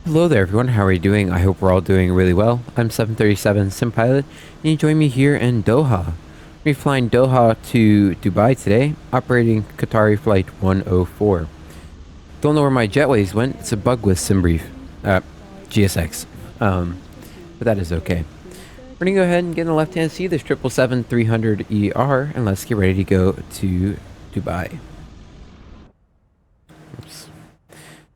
Hello there everyone, how are you doing? I hope we're all doing really well. I'm 737 Sim Pilot, and you join me here in Doha. We're flying Doha to Dubai today, operating Qatari Flight 104. Don't know where my jetways went, it's a bug with SimBrief. GSX. But that is okay. We're gonna go ahead and get in the left hand seat this 777-300ER, and let's get ready to go to Dubai. Oops.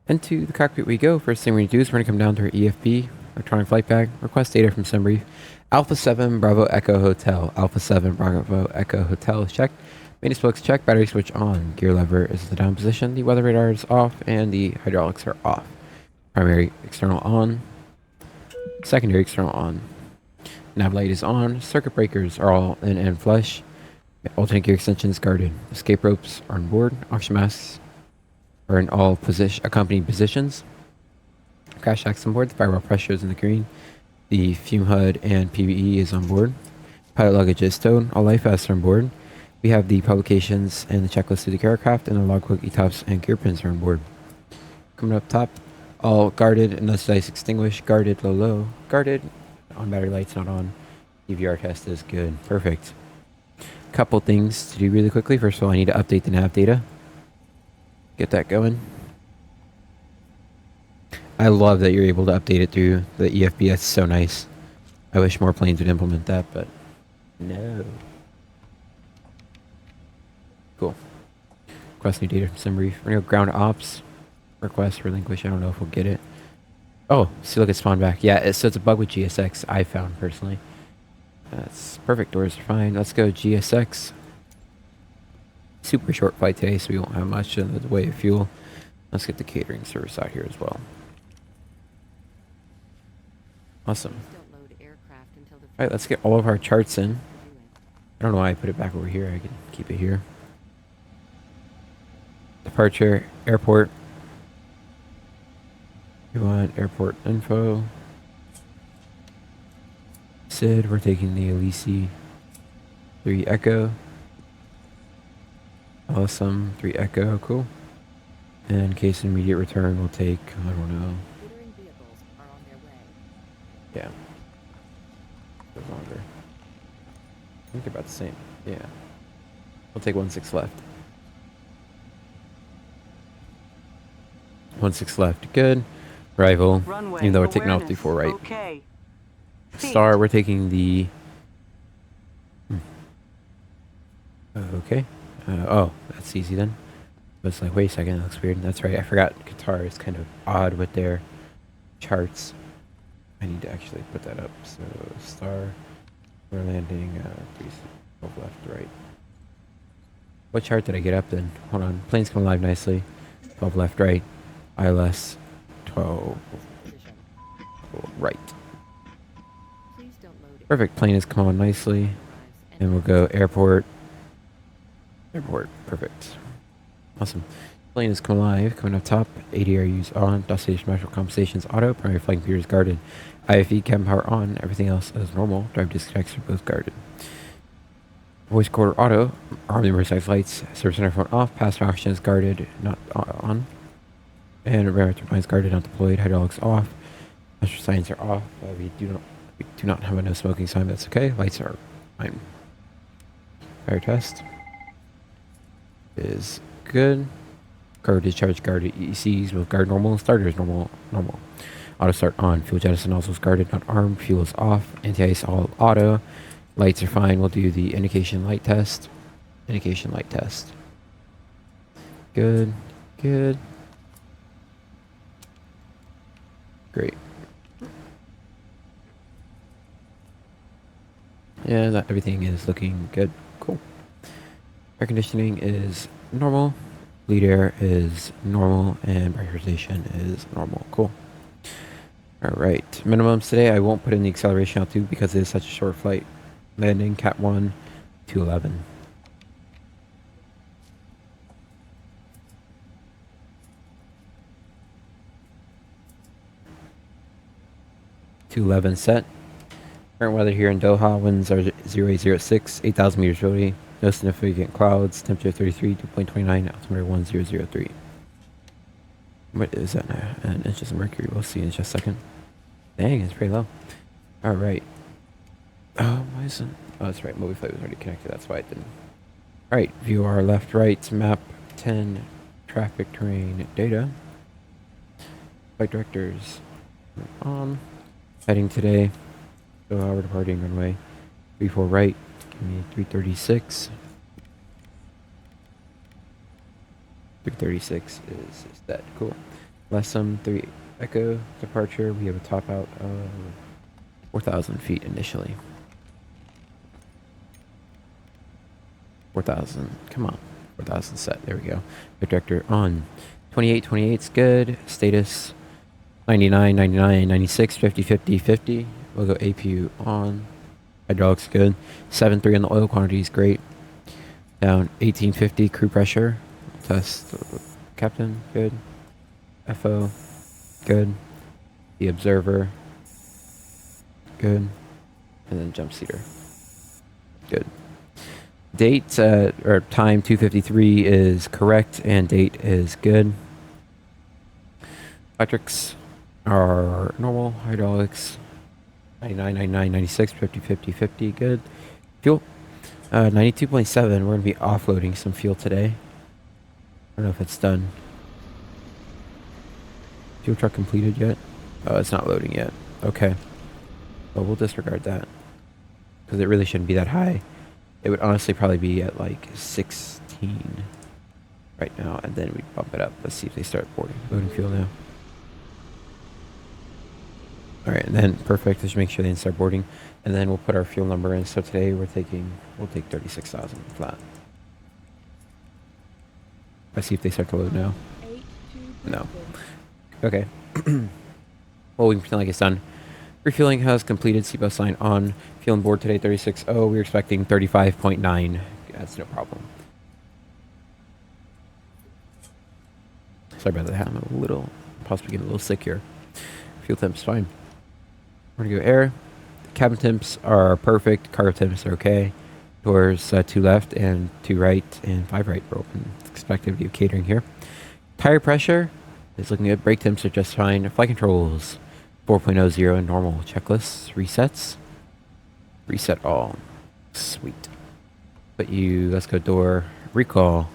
Into the cockpit we go. First thing we're going to do is we're going to come down to our EFB, electronic flight bag, request data from SimBrief. Alpha 7 Bravo Echo Hotel. Alpha 7 Bravo Echo Hotel is checked. Maintenance books checked. Battery switch on. Gear lever is in the down position. The weather radar is off and the hydraulics are off. Primary external on. Secondary external on. Nav light is on. Circuit breakers are all in and flush. Alternate gear extensions guarded. Escape ropes are on board. Oxygen masks are in all accompanying positions. Crash jacks on board. The firewall pressure is in the green. The fume HUD and PBE is on board. Pilot luggage is stowed. All life vests are on board. We have the publications and the checklist of the aircraft, and the logbook, ETOPS, and gear pins are on board. Coming up top, all guarded, unless dice extinguished. Guarded, low. Guarded. On battery lights, not on. EVR test is good. Perfect. Couple things to do really quickly. First of all, I need to update the nav data. Get that going. I love that you're able to update it through the EFB. That's so nice. I wish more planes would implement that, but no. Cool. Request new data from SimBrief. We're gonna go ground ops. Request relinquish. I don't know if we'll get it. Oh, see, look, it spawned back. Yeah, so it's a bug with GSX, I found personally. That's perfect. Doors are fine. Let's go GSX. Super short flight today, so we won't have much in the way of fuel. Let's get the catering service out here as well. Awesome. Alright, let's get all of our charts in. I don't know why I put it back over here. I can keep it here. Departure, airport. We want airport info. Sid, we're taking the Elise 3 Echo. Awesome, 3 Echo, cool. And in case of immediate return, we'll take, I don't know. Yeah. Goes longer. I think they're about the same. Yeah. We'll take 1-6 left. 1-6 left, good. Arrival, even though we're taking off 3-4 right. Okay. Star, we're taking the... Okay. Oh, that's easy then. But it's like, wait a second, that looks weird. That's right, I forgot Qatar is kind of odd with their charts. I need to actually put that up. So, Star, we're landing 12 left, right. What chart did I get up then? Hold on, plane's coming live nicely. 12 left, right. ILS, 12 right. Perfect, plane has come on nicely. And we'll go airport. Airport, perfect. Awesome. Plane is coming live, coming up top. ADRU's on, destination marshal compensations auto, primary flying computer is guarded. IFE cabin power on, everything else is normal. Drive disconnects are both guarded. Voice quarter auto, arm the emergency lights, service center phone off, passenger oxygen is guarded, not on. And radar turbine is guarded, not deployed, hydraulics off. Master signs are off. We do not have a no smoking sign, that's okay. Lights are fine. Fire test is good. Guard discharge, guarded ECs with guard normal. Starter is normal. Auto start on. Fuel jettison also is guarded, not armed. Fuel is off. Anti-ice all auto. Lights are fine. We'll do the indication light test. Indication light test. Good. Good. Great. Yeah, everything is looking good. Cool. Air conditioning is normal. Bleed air is normal. And pressurization is normal. Cool. Alright. Minimums today, I won't put in the acceleration altitude because it is such a short flight. Landing, Cat 1, 211. Set. Current weather here in Doha, winds are 0806, 8,000 meters visibility, no significant clouds, temperature 33, 2.29, altimeter 1003. What is that now? And inches of mercury. We'll see in just a second. Dang, it's pretty low. All right. Oh, why isn't? Oh, that's right. Movie flight was already connected. That's why it didn't. All right. View our left, right, map 10, traffic, terrain, data. Flight directors on. Heading today. So we're departing runway 34 right. Give me 336. 336 is that. Cool. Lesson 3 Echo departure. We have a top out of 4,000 feet initially. 4,000. Come on. 4,000 set. There we go. Projector on. 28 is good. Status 99, 99, 96, 50, 50, 50. We'll go APU on. Hydraulics good. 7.3 on the oil quantity is great. Down 1850 crew pressure. Test captain good. FO good. The observer good. And then jump seater good. Date or time 2:53 is correct and date is good. Electrics are normal. Hydraulics 99, 99, 96, 50, 50, 50 good. Fuel 92.7. We're going to be offloading some fuel today. I don't know if it's done. Fuel truck completed yet? Oh, it's not loading yet. Okay. Well, we'll disregard that. Because it really shouldn't be that high. It would honestly probably be at like 16 right now. And then we'd bump it up. Let's see if they start loading fuel now. Alright, and then perfect. Just make sure they start boarding. And then we'll put our fuel number in. So today we'll take 36,000 flat. Let's see if they start to load now. No. Okay. Well, we can pretend like it's done. Refueling has completed. Seatbelt sign on. Fueling board today 36.0. We're expecting 35.9. That's no problem. Sorry about that. I'm possibly getting a little sick here. Fuel temp's fine. We're gonna go air. Cabin temps are perfect. Cargo temps are okay. Doors 2 left and 2 right and 5 right are open. Expected to be catering here. Tire pressure is looking good. Brake temps are just fine. Flight controls 4.00 and normal. Checklists. Resets. Reset all. Sweet. Let's go door. Recall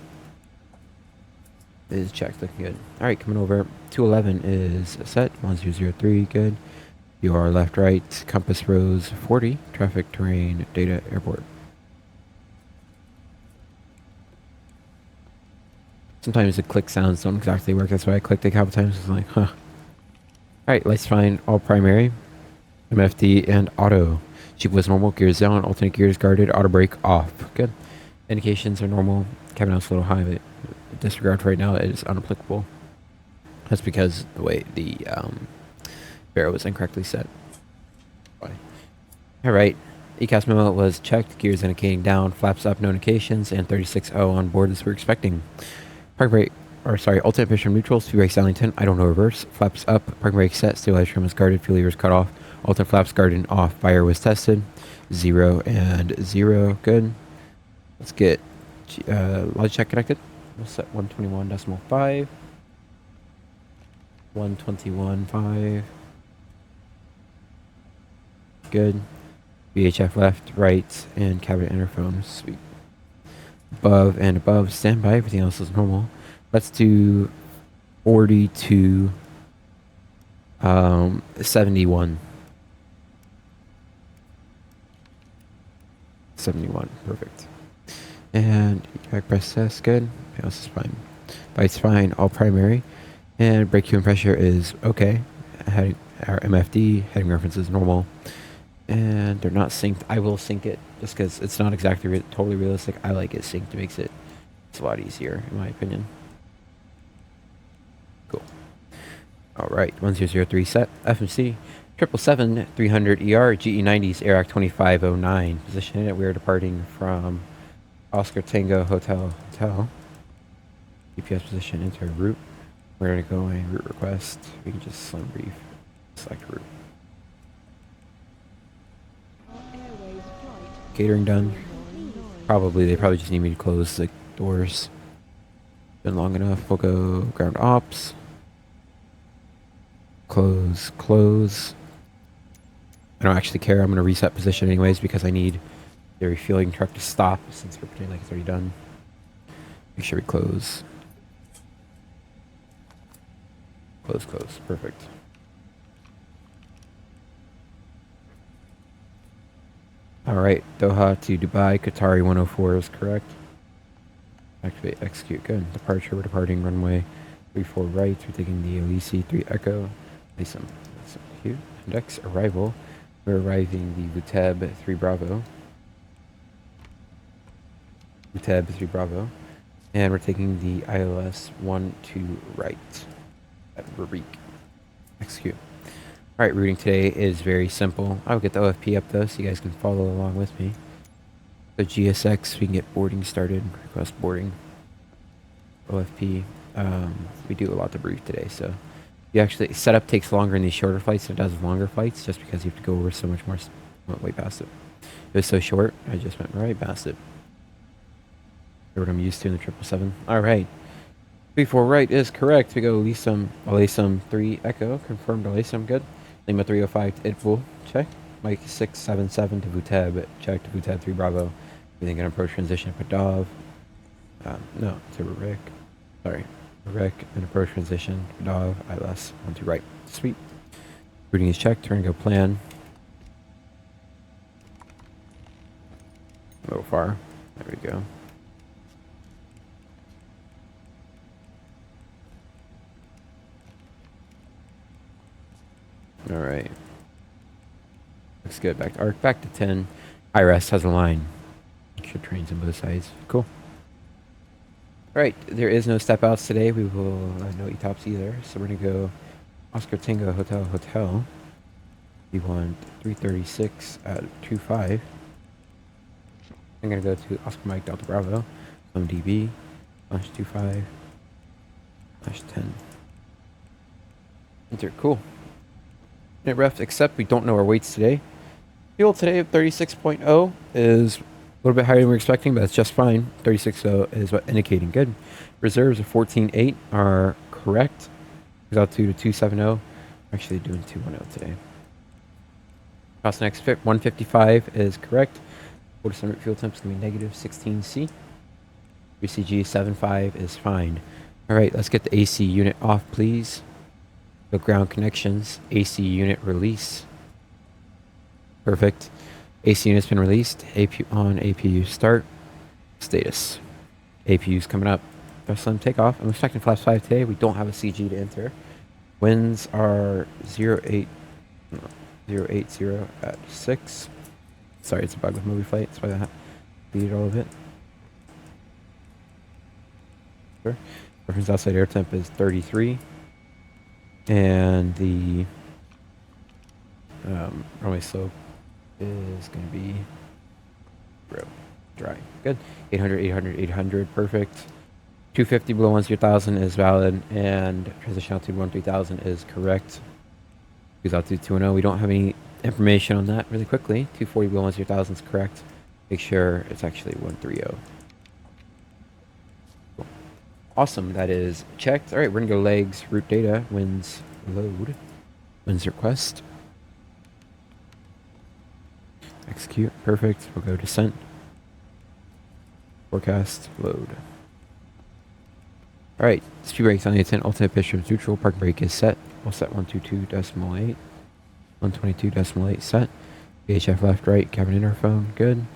is checked. Looking good. Alright, coming over. 211 is set. 1003. Good. You are left, right. Compass rose 40. Traffic, terrain, data, airport. Sometimes the click sounds don't exactly work. That's why I clicked it a couple times. It's like, huh. Alright, lights fine. All primary. MFD and auto. Jeep was normal. Gears down. Alternate gears guarded. Auto brake off. Good. Indications are normal. Cabin out's a little high, but disregard for right now. It is unapplicable. That's because the way the barrel was incorrectly set. Alright. ECAS memo was checked. Gears indicating down. Flaps up. No indications. And 36.0 on board as we're expecting. Park brake, alternate pitch from neutral, 2 brakes Darlington, I don't know reverse, flaps up, park brake set, stabilizer trim is guarded, fuel levers cut off, alternate flaps guarded off, fire was tested, 0 and 0, good. Let's get Logitech connected. We'll set 121.5, 121.5, good. VHF left, right, and cabinet interphone, sweet. Above and above, standby, everything else is normal. Let's do 40 to 71. 71, perfect. And back press test, good. Everything else is fine. Lights fine, all primary. And brake cue and pressure is okay. Our MFD, heading reference is normal. And they're not synced. I will sync it just because it's not exactly totally realistic. I like it synced. It makes it's a lot easier in my opinion. Cool. All right, 1003 set. FMC 777-300 GE90s Airac 2509. Position it. We are departing from Oscar Tango Hotel. GPS position. Enter route. We're going to go a route request. We can just slim brief. Select route. Catering done. They probably just need me to close the doors. Been long enough. We'll go ground ops. close, close. I don't actually care. I'm going to reset position anyways because I need the refueling truck to stop since we're pretending like it's already done. Make sure we close. Close, close. Perfect. Alright, Doha to Dubai, Qatari 104 is correct. Activate, execute, good. Departure, we're departing runway 34 right. We're taking the Elise 3 Echo. AmSim, execute. Index, arrival. We're arriving the VTEB 3 Bravo. VTEB 3 Bravo. And we're taking the ILS 1 2 right at Rarik. Execute. Alright, routing today is very simple. I'll get the OFP up though so you guys can follow along with me. So GSX, we can get boarding started. Request boarding. OFP. We do a lot to brief today, so you actually setup takes longer in these shorter flights than it does longer flights, just because you have to go over so much more. Went way past it. It was so short, I just went right past it. What I'm used to in the 777. Alright. 34 right is correct. We go AlSim 3 Echo. Confirmed AlSim, good. Lima 305 to Idful, check. Mike 677 to VTEB, check to VTEB 3 Bravo. We then get an approach transition to Padov. No, to Rarik. Sorry. Rarik and approach transition, Padov, ILS, 1 2 right. Sweet. Routing is checked. Turn and go plan. A little far. There we go. Alright. Looks good. Back to arc. Back to 10. IRS has a line. Make sure trains on both sides. Cool. Alright. There is no step outs today. We will no ETOPS either. So we're going to go Oscar Tango Hotel Hotel. We want 336 at 25. I'm going to go to Oscar Mike Delta Bravo. Pmdg. /25. /10. Enter. Cool. Ref, except we don't know our weights today. Fuel today of 36.0 is a little bit higher than we were expecting, but it's just fine. 36.0 is what indicating good. Reserves of 14.8 are correct. Goes out to 270. Actually doing 210 today. Cost next fit 155 is correct. Quarter center fuel temp is going to be negative 16C. UCG 75 is fine. All right, let's get the AC unit off, please. The ground connections, AC unit release. Perfect. AC unit's been released. APU on, APU start. Status. APU's coming up. Thrustmaster takeoff. I'm expecting flaps 5 today. We don't have a CG to enter. Winds are 080 at 6. Sorry, it's a bug with movie flight. That's why that deleted all of it. Sure. Reference outside air temp is 33. And the runway slope is going to be dry. Good. 800, 800, 800. Perfect. 250 below 10,000 is valid. And transition altitude 13,000 is correct. Goes altitude 210. We don't have any information on that really quickly. 240 below 10,000 is correct. Make sure it's actually 130. Awesome, that is checked. All right, we're gonna go legs, route data, winds, load, winds request, execute, perfect. We'll go descent, forecast, load. All right, speed brakes on the intent, ultimate pitch is neutral, parking brake is set. We'll set 122.8, 122.8 set. VHF left, right, cabin interphone, good.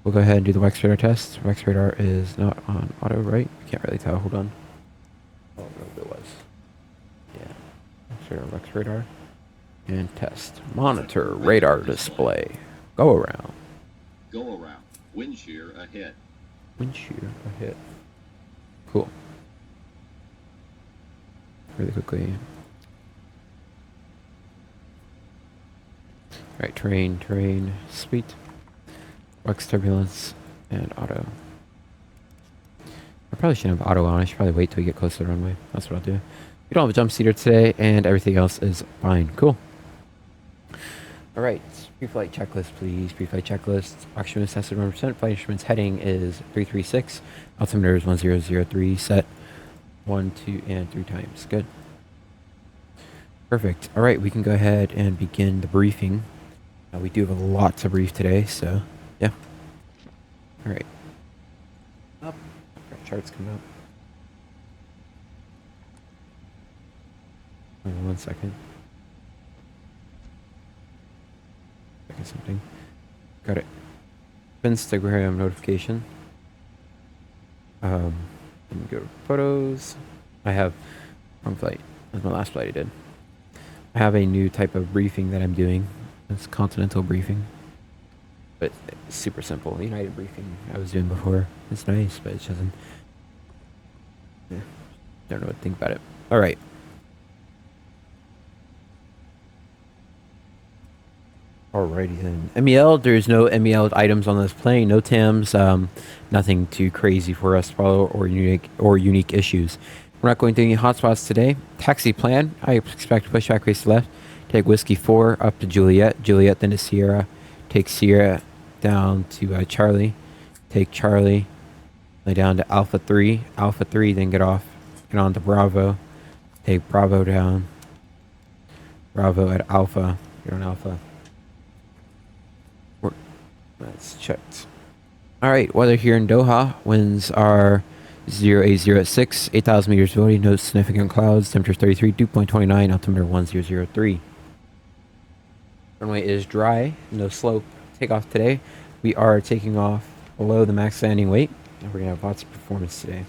We'll go ahead and do the WEX radar test. WEX radar is not on auto, right? I can't really tell. Hold on. Oh, no, it was. Yeah. WEX radar. And test. Monitor radar display. Go around. Go around. Wind shear ahead. Wind shear ahead. Cool. Really quickly. Alright, terrain. Sweet. WEX turbulence and auto. I probably shouldn't have auto on. I should probably wait till we get close to the runway. That's what I'll do. We don't have a jump seater today, and everything else is fine. Cool. All right. Pre-flight checklist, please. Pre-flight checklist. Oxygen is tested 100%. Flight instruments heading is 336. Altimeter is 1003. Set 1, 2, and 3 times. Good. Perfect. All right, we can go ahead and begin the briefing. We do have a lot to brief today, so yeah. All right. Up. Our charts come up. Hold on 1 second. Checking something. Got it. Instagram notification. Let me go to photos. I have wrong flight. That's my last flight I did. I have a new type of briefing that I'm doing. It's continental briefing, but it's super simple. United briefing I was doing before. It's nice, but it doesn't. Yeah, don't know what to think about it. All right. Alrighty then. MEL, there's no MEL items on this plane, no TAMs, nothing too crazy for us to follow or unique issues. We're not going to any hotspots today. Taxi plan, I expect pushback race left. Take Whiskey 4 up to Juliet, Juliet then to Sierra. Take Sierra down to Charlie. Take Charlie, lay down to Alpha 3, Alpha 3, then get on to Bravo. Take Bravo down. Bravo at Alpha, get on Alpha. That's checked. Alright, weather here in Doha. Winds are 080 at 6, 8,000 meters visibility, no significant clouds, temperature 33, dew point 29, altimeter 1003. Runway is dry, no slope. Takeoff today. We are taking off below the max landing weight, and we're going to have lots of performance today.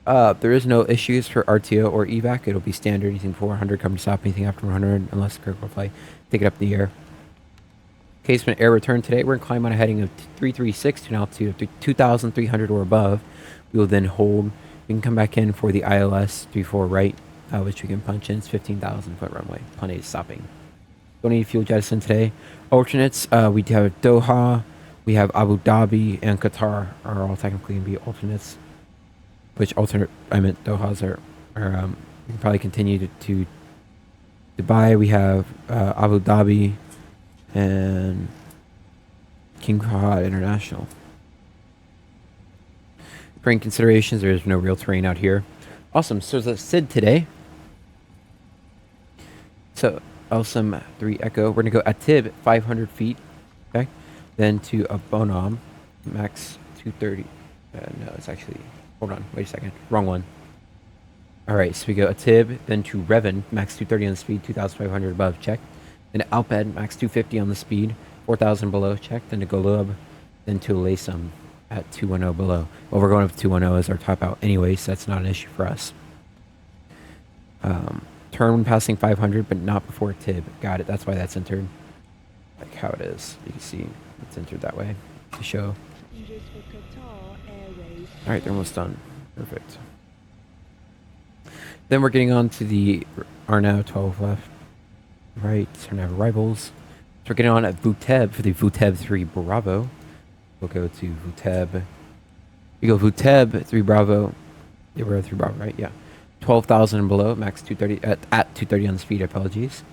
There is no issues for RTO or evac. It'll be standard, anything before 100, come to stop, anything after 100, unless the critical flight. Take it up in the air. Casement air return today. We're going to climb on a heading of 336 to an altitude of 2,300 or above. We will then hold. We can come back in for the ILS 34 right, which we can punch in. It's 15,000 foot runway. Plenty of stopping. Don't need fuel jettison today. Alternates, we have Doha, we have Abu Dhabi, and Qatar are all technically going to be alternates. Doha's are we can probably continue to Dubai. We have Abu Dhabi and King Fahd International. Terrain considerations, there is no real terrain out here. Awesome, so there's a SID today. So, AmSim 3 Echo, we're going to go at Tib 500 feet, okay? Then to a Bonham, max 230. No, it's actually, hold on, wait a second, wrong one. Alright, so we go a Tib, then to Revan, max 230 on the speed, 2,500 above, check. Then to Alped, max 250 on the speed, 4,000 below, check. Then to Golub, then to Lasem at 210 below. Well, we're going up to 210 as our top out anyway, so that's not an issue for us. Turn when passing 500, but not before Tib. Got it, that's why that's entered. Like how it is. You can see it's entered that way to show. Alright, they're almost done. Perfect. Then we're getting on to the Arnau 12 left. Right, so we're going to have arrivals. So we're getting on at Vuteb for the Vuteb 3 Bravo. We'll go to Vuteb. We go Vuteb 3 Bravo. Yeah, we're at 3 Bravo, right? Yeah. 12,000 and below, max 230, at 230 on the speed, apologies.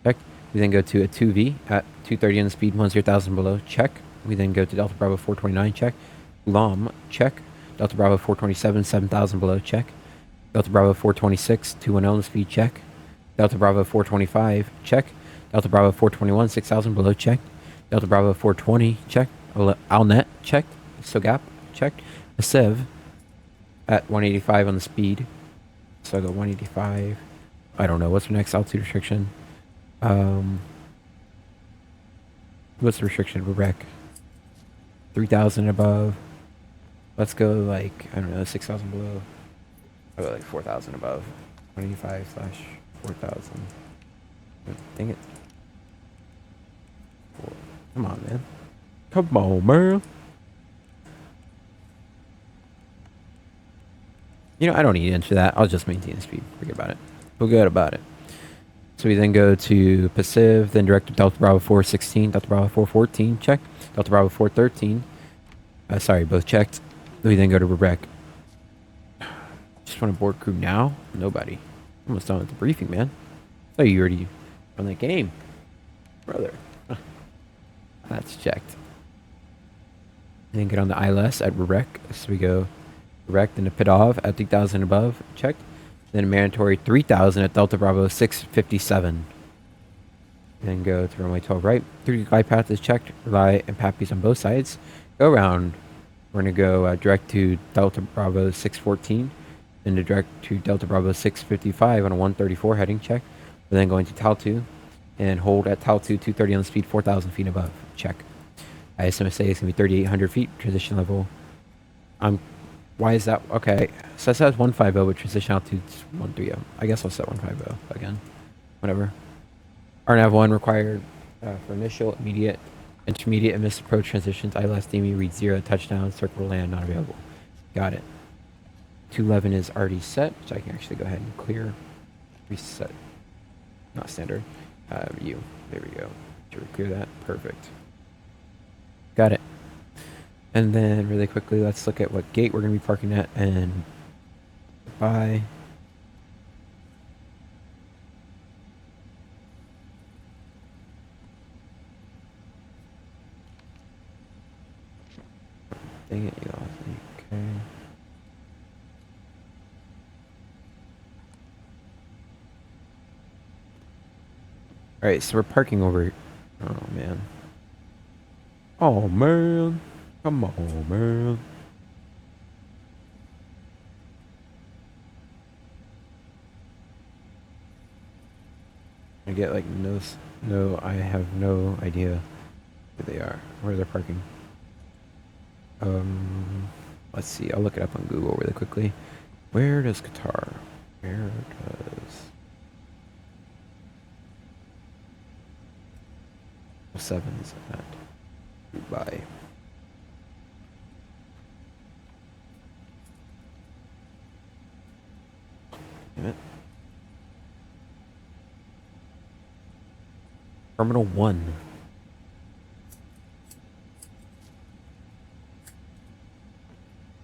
Check. We then go to a 2V at 230 on the speed, 10,000 below, check. We then go to Delta Bravo 429, check. LOM, check. Delta Bravo 427, 7,000 below, check. Delta Bravo 426, 210 on the speed, check. Delta Bravo 425, check. Delta Bravo 421, 6,000 below, check. Delta Bravo 420, check. Alnet, check. Sogap, check. A Sev at 185 on the speed. So I go 185. I don't know. What's the next altitude restriction? What's the restriction? We're wreck. 3,000 above. Let's go like, I don't know, 6,000 below. I'll go like 4,000 above. 185/4,000. Dang it. Come on, man. Come on, man. You know, I don't need to enter that. I'll just maintain the speed. Forget about it. Feel good about it. So we then go to Pacific, then direct to Delta Bravo 416, Delta Bravo 414, check. Delta Bravo 413. Sorry, both checked. We then go to Rebec. Just want to board crew now? Nobody. Almost done with the briefing, man. Oh, you already on that game. Brother. That's checked. Then get on the ILS at Rebec. So we go Rebec, then to Pidov at 3,000 above, checked. Then a mandatory 3000 at Delta Bravo 657. Then go to runway 12 right. 3 glide path is checked. Rely and PAPIs on both sides. Go around. We're going to go direct to Delta Bravo 614. Then to direct to Delta Bravo 655 on a 134 heading check. We're then going to TAL 2 and hold at TAL 2 230 on the speed 4,000 feet above. Check. ISMSA is going to be 3,800 feet. Transition level. Why is that? Okay. So it says 150, but transition altitude's 130. I guess I'll set 150 again. Whatever. RNAV 1 required for initial, intermediate, and missed approach transitions. ILS DME read 0, touchdown, circle land, not available. Got it. 211 is already set, so I can actually go ahead and clear. Reset. Not standard. View. There we go. Should we clear that? Perfect. Got it. And then really quickly, let's look at what gate we're going to be parking at and bye. Dang it, you all. Okay. Alright, so we're parking over. Oh, man. Oh, man. Come on, man. I get like no, I have no idea who they are, where they're parking. Let's see, I'll look it up on Google really quickly. Where does Qatar? Where does 7's at Dubai? Damn it. Terminal 1.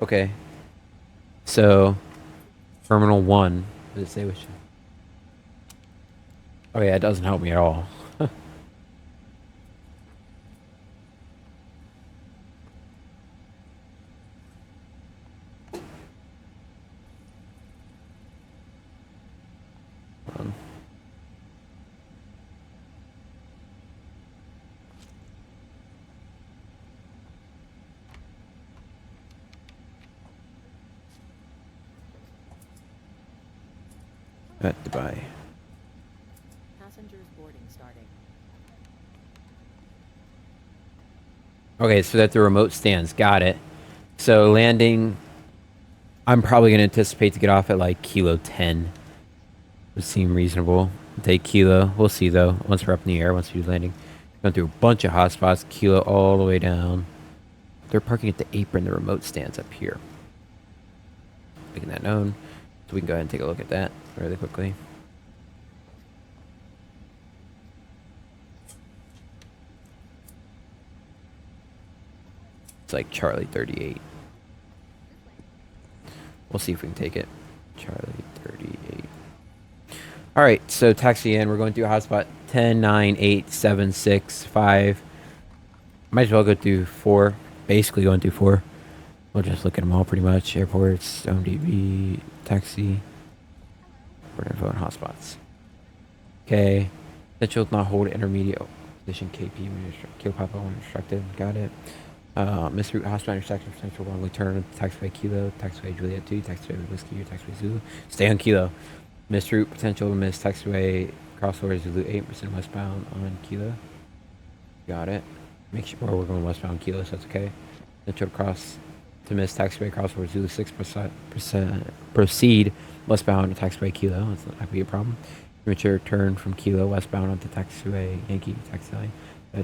Okay. So, Terminal 1. Does it say which? Oh yeah, it doesn't help me at all. At Dubai. Passengers boarding starting. Okay, so that the remote stands. Got it. So landing, I'm probably going to anticipate to get off at like Kilo 10. Would seem reasonable. Take Kilo. We'll see though. Once we're up in the air, once we do landing. Going through a bunch of hotspots. Kilo all the way down. They're parking at the apron. The remote stands up here. Making that known. So we can go ahead and take a look at that really quickly. It's like Charlie 38. We'll see if we can take it. Charlie 38. Alright, so taxi in. We're going through hotspot 10, 9, 8, 7, 6, 5. Might as well go through 4. Basically going through 4. We'll just look at them all pretty much. Airports, MDB, taxi. Port info and hotspots. Okay. Essential not hold intermediate position KP when Kilo Papa when instructed. Got it. Miss route hotspot intersection potential wrongly turn. Taxiway Kilo, taxiway Juliet 2, taxiway Whiskey, or taxiway Zulu. Stay on Kilo. Miss route potential miss taxiway crossover Zulu 8% westbound on Kilo. Got it. Make sure we're going westbound Kilo, so that's okay. Potential cross to miss taxiway crossover Zulu 6% proceed westbound to taxiway Kilo. That's not going to be a problem. Premature turn from Kilo westbound onto taxiway Yankee taxi line.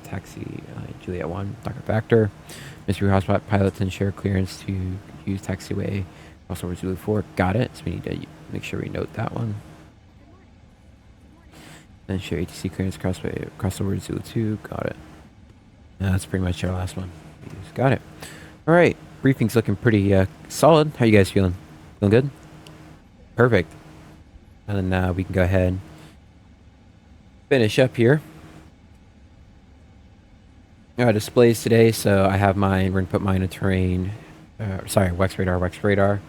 Taxi Juliet 1 Dr. Factor. Mystery hotspot pilots ensure clearance to use taxiway crossover Zulu 4. Got it. So we need to make sure we note that one. Then ensure ATC clearance crossover Zulu 2. Got it. That's pretty much our last one. Got it. All right. Briefing's looking pretty solid. How you guys feeling? Feeling good? Perfect. And then we can go ahead and finish up here. Displays today, so I have mine. We're gonna put mine in terrain. Sorry, Wex radar.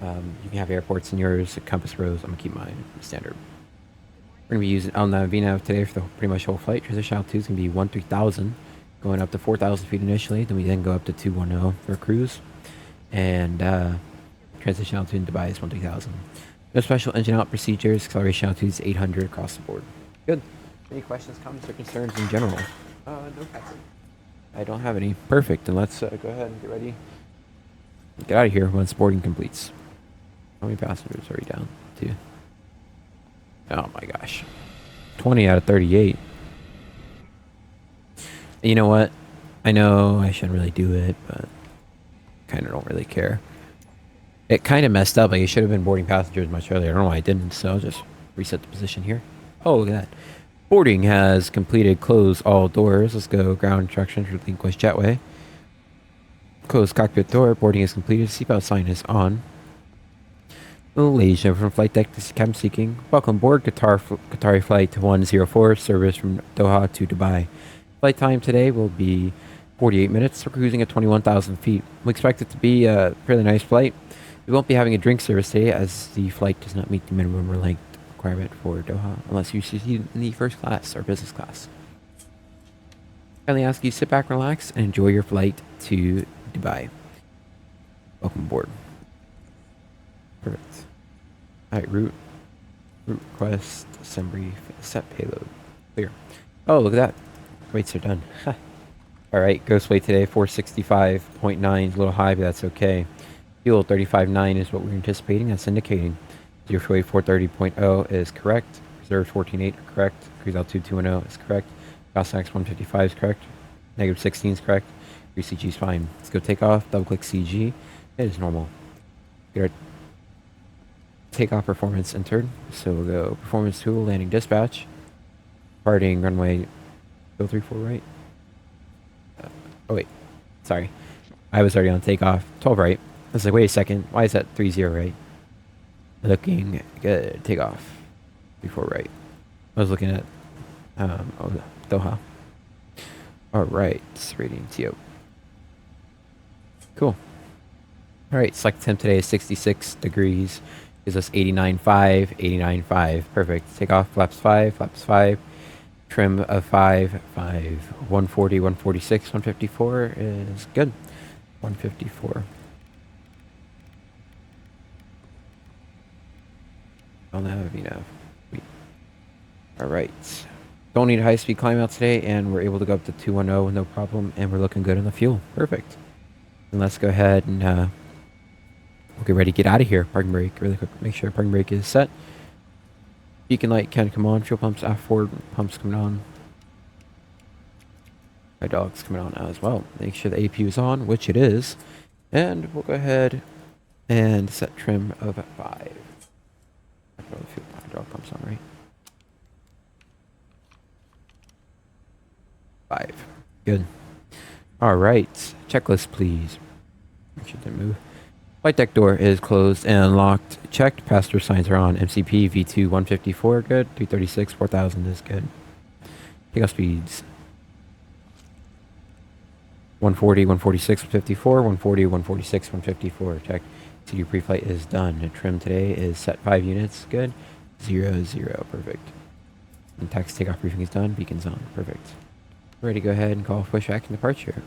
You can have airports in yours, compass rose. I'm gonna keep mine standard. We're gonna be using VNAV today for the pretty much whole flight. Transition altitude is gonna be 13,000, going up to 4,000 feet initially. Then we then go up to 210 for a cruise, and transition altitude in Dubai is 13,000. No special engine out procedures. Acceleration altitude is 800 across the board. Good. Any questions, comments, or concerns in general? No, Captain. I don't have any. Perfect. And let's go ahead and get ready. Get out of here once boarding completes. How many passengers are we down to? Oh my gosh. 20 out of 38. You know what? I know I shouldn't really do it, but kind of don't really care. It kind of messed up. Like, it should have been boarding passengers much earlier. I don't know why I didn't, so I'll just reset the position here. Oh, look at that. Boarding has completed. Close all doors. Let's go ground instructions. Relinquish jetway. Close cockpit door. Boarding is completed. Seatbelt sign is on. Ladies and gentlemen, from flight deck, this is Captain speaking. Welcome aboard Qatari Flight 104, service from Doha to Dubai. Flight time today will be 48 minutes. We're cruising at 21,000 feet. We expect it to be a fairly nice flight. We won't be having a drink service today as the flight does not meet the minimum length requirement for Doha unless you sit in the first class or business class. Kindly ask you to sit back, relax, and enjoy your flight to Dubai. Welcome aboard. Perfect. Alright, route request, assembly, set payload. Clear. Oh, look at that. Weights are done. Alright, ghost weight today, 465.9 is a little high, but that's okay. Fuel 35.9 is what we're anticipating. That's indicating. Zero fuel weight 430.0 is correct. Reserve 14.8 correct. Cruise altitude 210 is correct. Cossax 155 is correct. Negative 16 is correct. 3CG is fine. Let's go take off. Double click CG. It is normal. Get our takeoff performance entered. So we'll go performance tool, landing dispatch. Departing runway 034 right. Oh wait, sorry. I was already on takeoff. 12 right. I was like, wait a second. Why is that 30 right? Looking good. Takeoff. 34 right. I was looking at Doha. Alright. Rating TO. Cool. Alright. Select temp today is 66 degrees. Gives us 89.5. 89.5. Perfect. Takeoff. Flaps 5. Flaps 5. Trim of 5. 140, 146, 154 is good. 154. I'll have enough. Alright. Don't need a high-speed climb out today, and we're able to go up to 210 with no problem, and we're looking good on the fuel. Perfect. And let's go ahead and we'll get ready to get out of here. Parking brake, really quick. Make sure parking brake is set. Beacon light can come on. Fuel pumps, aft forward pumps coming on. Hydraulics coming on as well. Make sure the APU is on, which it is. And we'll go ahead and set trim of 5. Fuel hydraulic pumps on, right? 5. Good. Alright. Checklist, please. Make sure it didn't move. Flight deck door is closed and locked. Checked. Passenger signs are on. MCP V2 154. Good. 336. 4000 is good. Takeoff speeds. 140, 146, 154. 140, 146, 154. Checked. CDU pre-flight is done. Trim today is set 5 units. Good. 0, 0. Perfect. And taxi takeoff briefing is done. Beacon's on. Perfect. Ready to go ahead and call pushback and departure.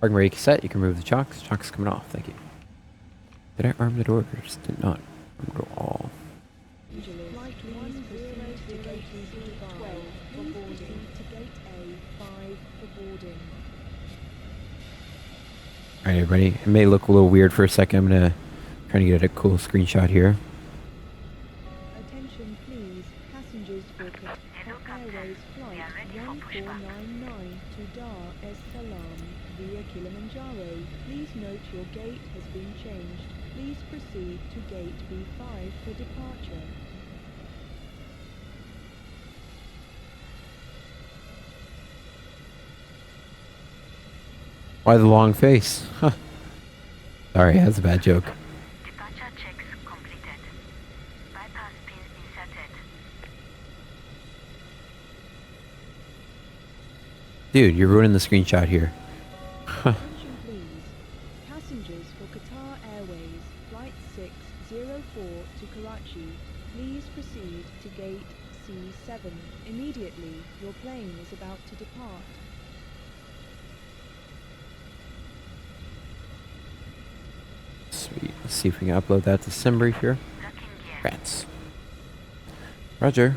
Parking brake set. You can remove the chocks. Chocks coming off. Thank you. Did I arm the doors? Did not. I'm going to all. Alright, everybody. It may look a little weird for a second. I'm going to try to get a cool screenshot here. Attention please, passengers for Qatar Airways Flight 1499 to Dar es Salaam via Kilimanjaro. Please note your gate has been changed. Please proceed to gate B5 for departure. Why the long face? Huh. Sorry, that's a bad joke. Departure checks completed. Bypass pin inserted. Dude, you're ruining the screenshot here. to Karachi. Please proceed to gate C7. Immediately, your plane is about to depart. Sweet. Let's see if we can upload that to SimBrief here. Locking gear. Rats. Roger.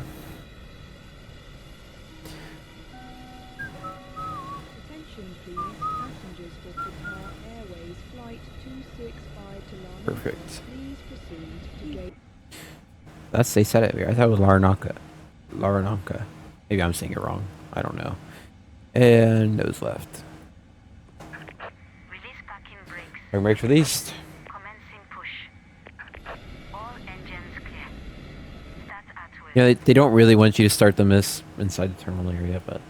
Attention please, passengers for Qatar Airways Flight 265 to Larnaca. Perfect. Please proceed to gate... They said it weird. I thought it was Larnaca. Larnaca. Maybe I'm saying it wrong. I don't know. And nose left. Release parking brakes. Parking brakes released. Commencing push. All engines clear. Start at will. Yeah, they don't really want you to start them inside the terminal area, but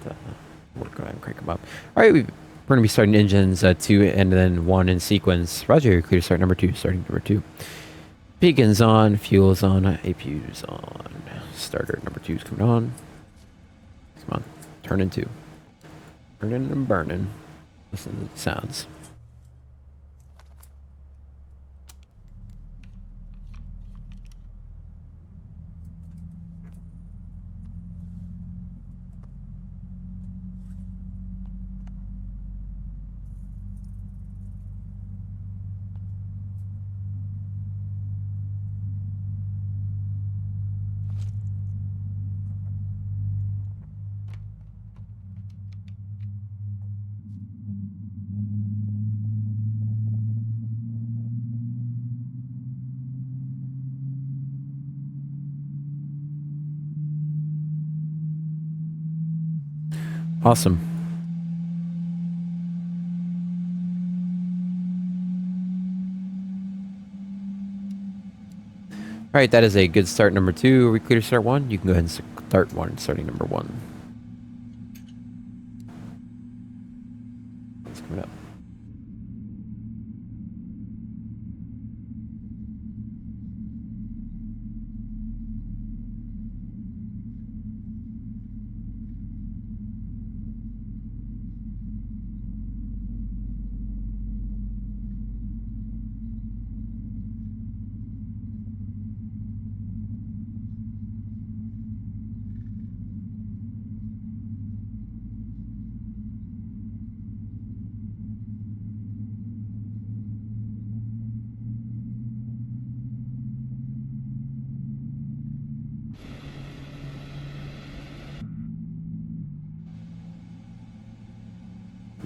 we'll go ahead and crank them up. All right, we're going to be starting engines 2 and then 1 in sequence. Roger, you're clear to start number 2. Starting number 2. Beacons on, fuel's on, APU's on. Starter number 2 is coming on. Come on, turning 2. Burning and burning. Listen to the sounds. Awesome. All right, that is a good start number 2. Are we clear to start 1? You can go ahead and start 1, starting number 1. What's coming up?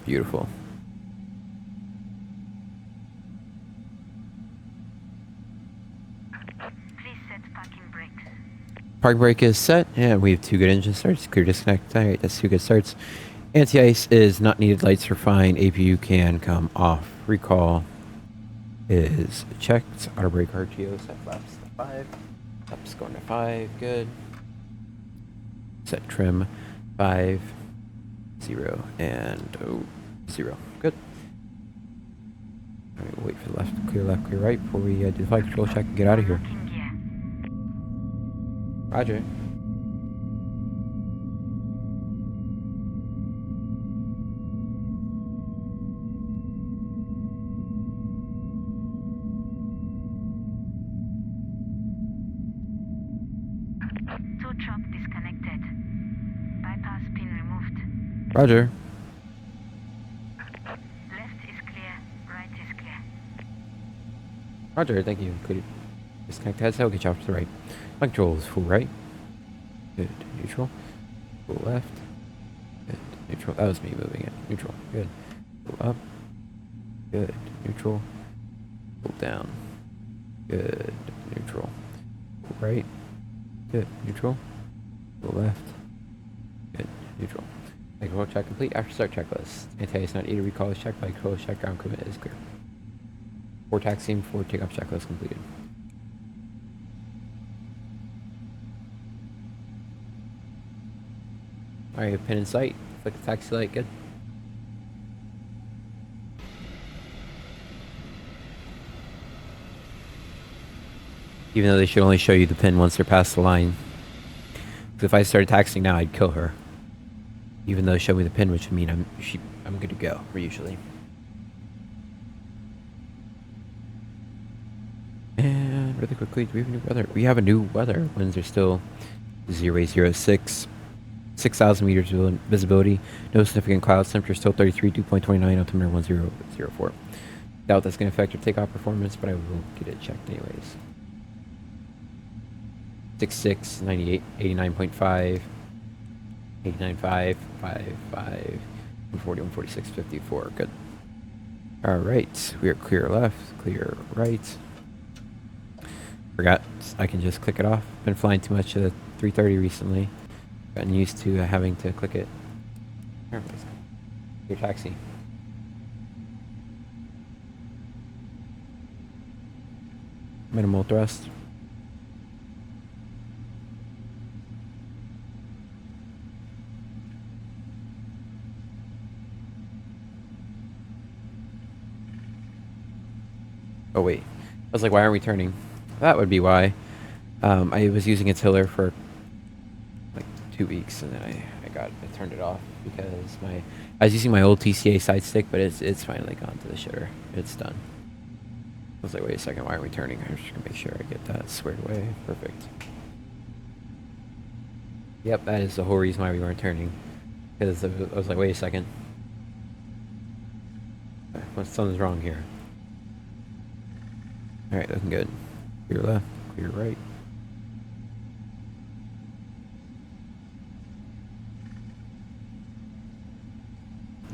Beautiful. Please set parking brakes. Park brake is set, and we have 2 good engine starts. Clear disconnect. All right, that's 2 good starts. Anti-ice is not needed. Lights are fine. APU can come off. Recall is checked. Auto brake RTO set flaps to 5. Up's going to 5. Good. Set trim 5, 0, and 0. Good. All right, we'll wait for the left, clear right before we do the flight control check and get out of here. Locking gear. Roger. Two choke disconnected. Bypass pin removed. Roger. Left is clear. Right is clear. Roger, thank you. Could disconnect heads. I'll get you off to the right. Control is full right. Good. Neutral. Full left. Good. Neutral. That was me moving it. Neutral. Good. Full up. Good. Neutral. Full down. Good. Neutral. Full right. Good. Neutral. Full left. Good. Neutral. Control check complete. After start checklist. Anti-ice not needed. Recall is checked. Flight control is checked. Ground equipment is clear. 4 taxiing, 4 takeoff checklist completed. Alright, pin in sight. Flick the taxi light. Good. Even though they should only show you the pin once they're past the line. Because if I started taxiing now, I'd kill her. Even though they show me the pin, which would mean I'm good to go, usually. And really quickly, do we have new weather? We have a new weather. Winds are still 0.06. 6,000 meters visibility. No significant clouds. Temperature still 33, 2.29, altimeter 1004. Doubt that's going to affect your takeoff performance, but I will get it checked anyways. 66, 98, 89.5, 89.5, 55, 140, 146, 54. Good. All right. We are clear left, clear right. Forgot I can just click it off. Been flying too much at the 330 recently. Gotten used to having to click it. Your taxi. Minimal thrust. Oh wait, I was like, why aren't we turning? That would be why. I was using a tiller for like 2 weeks, and then I turned it off because I was using my old TCA side stick, but it's finally gone to the shitter. It's done. I was like, wait a second, why aren't we turning? I'm just gonna make sure I get that squared away. Perfect. Yep, that is the whole reason why we weren't turning. Because I was like, wait a second. Something's wrong here. Alright, looking good. Clear left, clear right.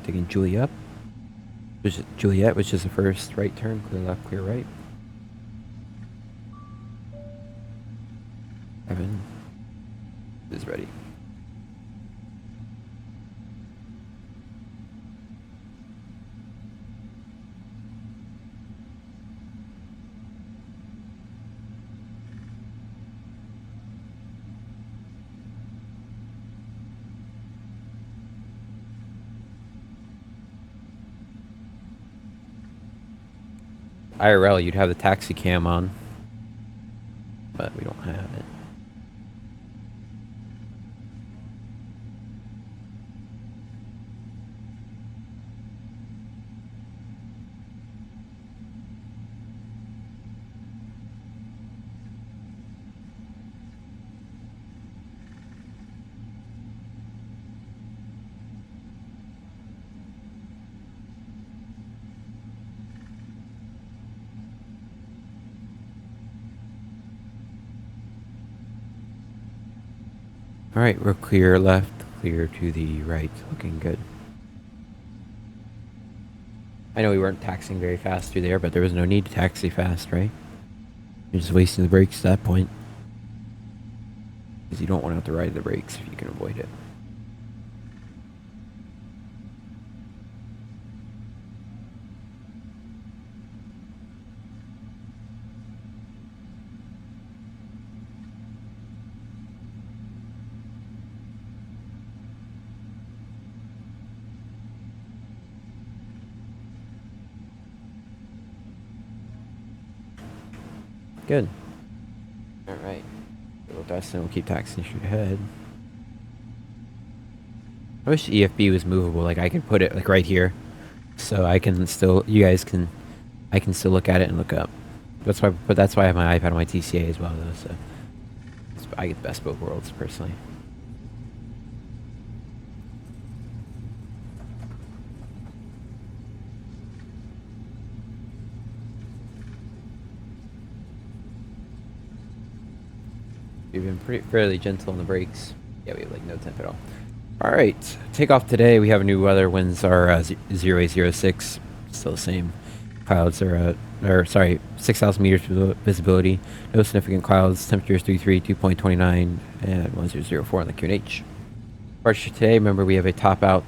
Taking Juliet, which is the first right turn. Clear left, clear right. Evan is ready. IRL, you'd have the taxi cam on, but we don't have it. Alright, we're clear left, clear to the right. Looking good. I know we weren't taxiing very fast through there, but there was no need to taxi fast, right? You're just wasting the brakes at that point. Because you don't want to have to ride the brakes if you can avoid it. Good. Alright. With us, then we'll keep taxiing straight ahead. I wish EFB was movable, like I could put it like right here. So I can still, I can still look at it and look up. That's why I have my iPad on my TCA as well though, so I get the best of both worlds personally. We've been fairly gentle on the brakes. Yeah, we have like no temp at all. Alright, takeoff today. We have a new weather. Winds are 0.06. Still the same. Clouds are, 6,000 meters visibility. No significant clouds. Temperature is 33, 2.29, and 1004 on the QNH. Departure today, remember we have a top out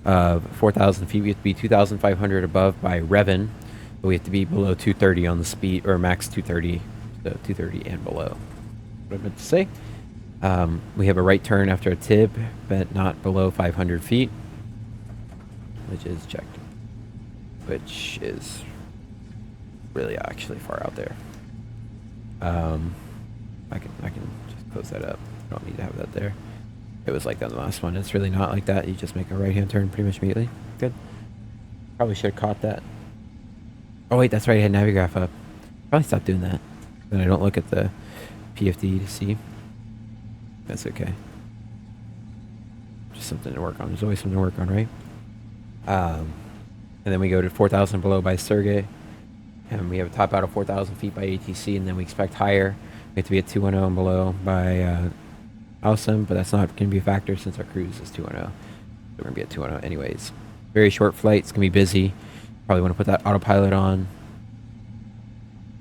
of 4,000 feet. We have to be 2,500 above by Revin, but we have to be below 230 on the speed, or max 230, so 230 and below. What I meant to say. We have a right turn after a tib, but not below 500 feet, which is checked, which is really actually far out there. I can just close that up. I don't need to have that there. It was like that on the last one. It's really not like that. You just make a right-hand turn pretty much immediately. Good. Probably should have caught that. Oh wait, that's right. I had Navigraph up. Probably stop doing that. Then I don't look at the PFD to see. That's okay. Just something to work on. There's always something to work on, right? And then we go to 4,000 below by Sergey. And we have a top out of 4,000 feet by ATC, and then we expect higher. We have to be at 210 and below by AmSim, but that's not going to be a factor since our cruise is 210. So we're going to be at 210 anyways. Very short flight. It's going to be busy. Probably want to put that autopilot on.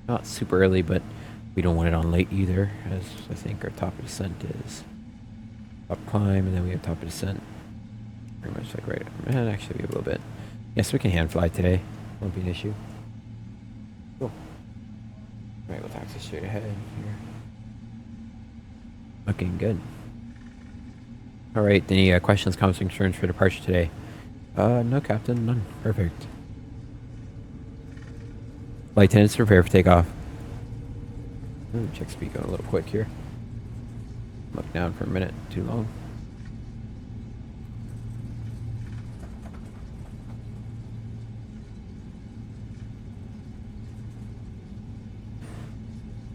Not super early, but we don't want it on late either, as I think our top of descent is. Up climb, and then we have top of descent. Pretty much like right, and actually a little bit. Yes, we can hand fly today. Won't be an issue. Cool. Alright, we'll taxi straight ahead here. Looking good. Alright, any questions, comments, and concerns for departure today? No, Captain, none. Perfect. Flight attendants, prepare for takeoff. Ooh, check speed going a little quick here. Look down for a minute, too long.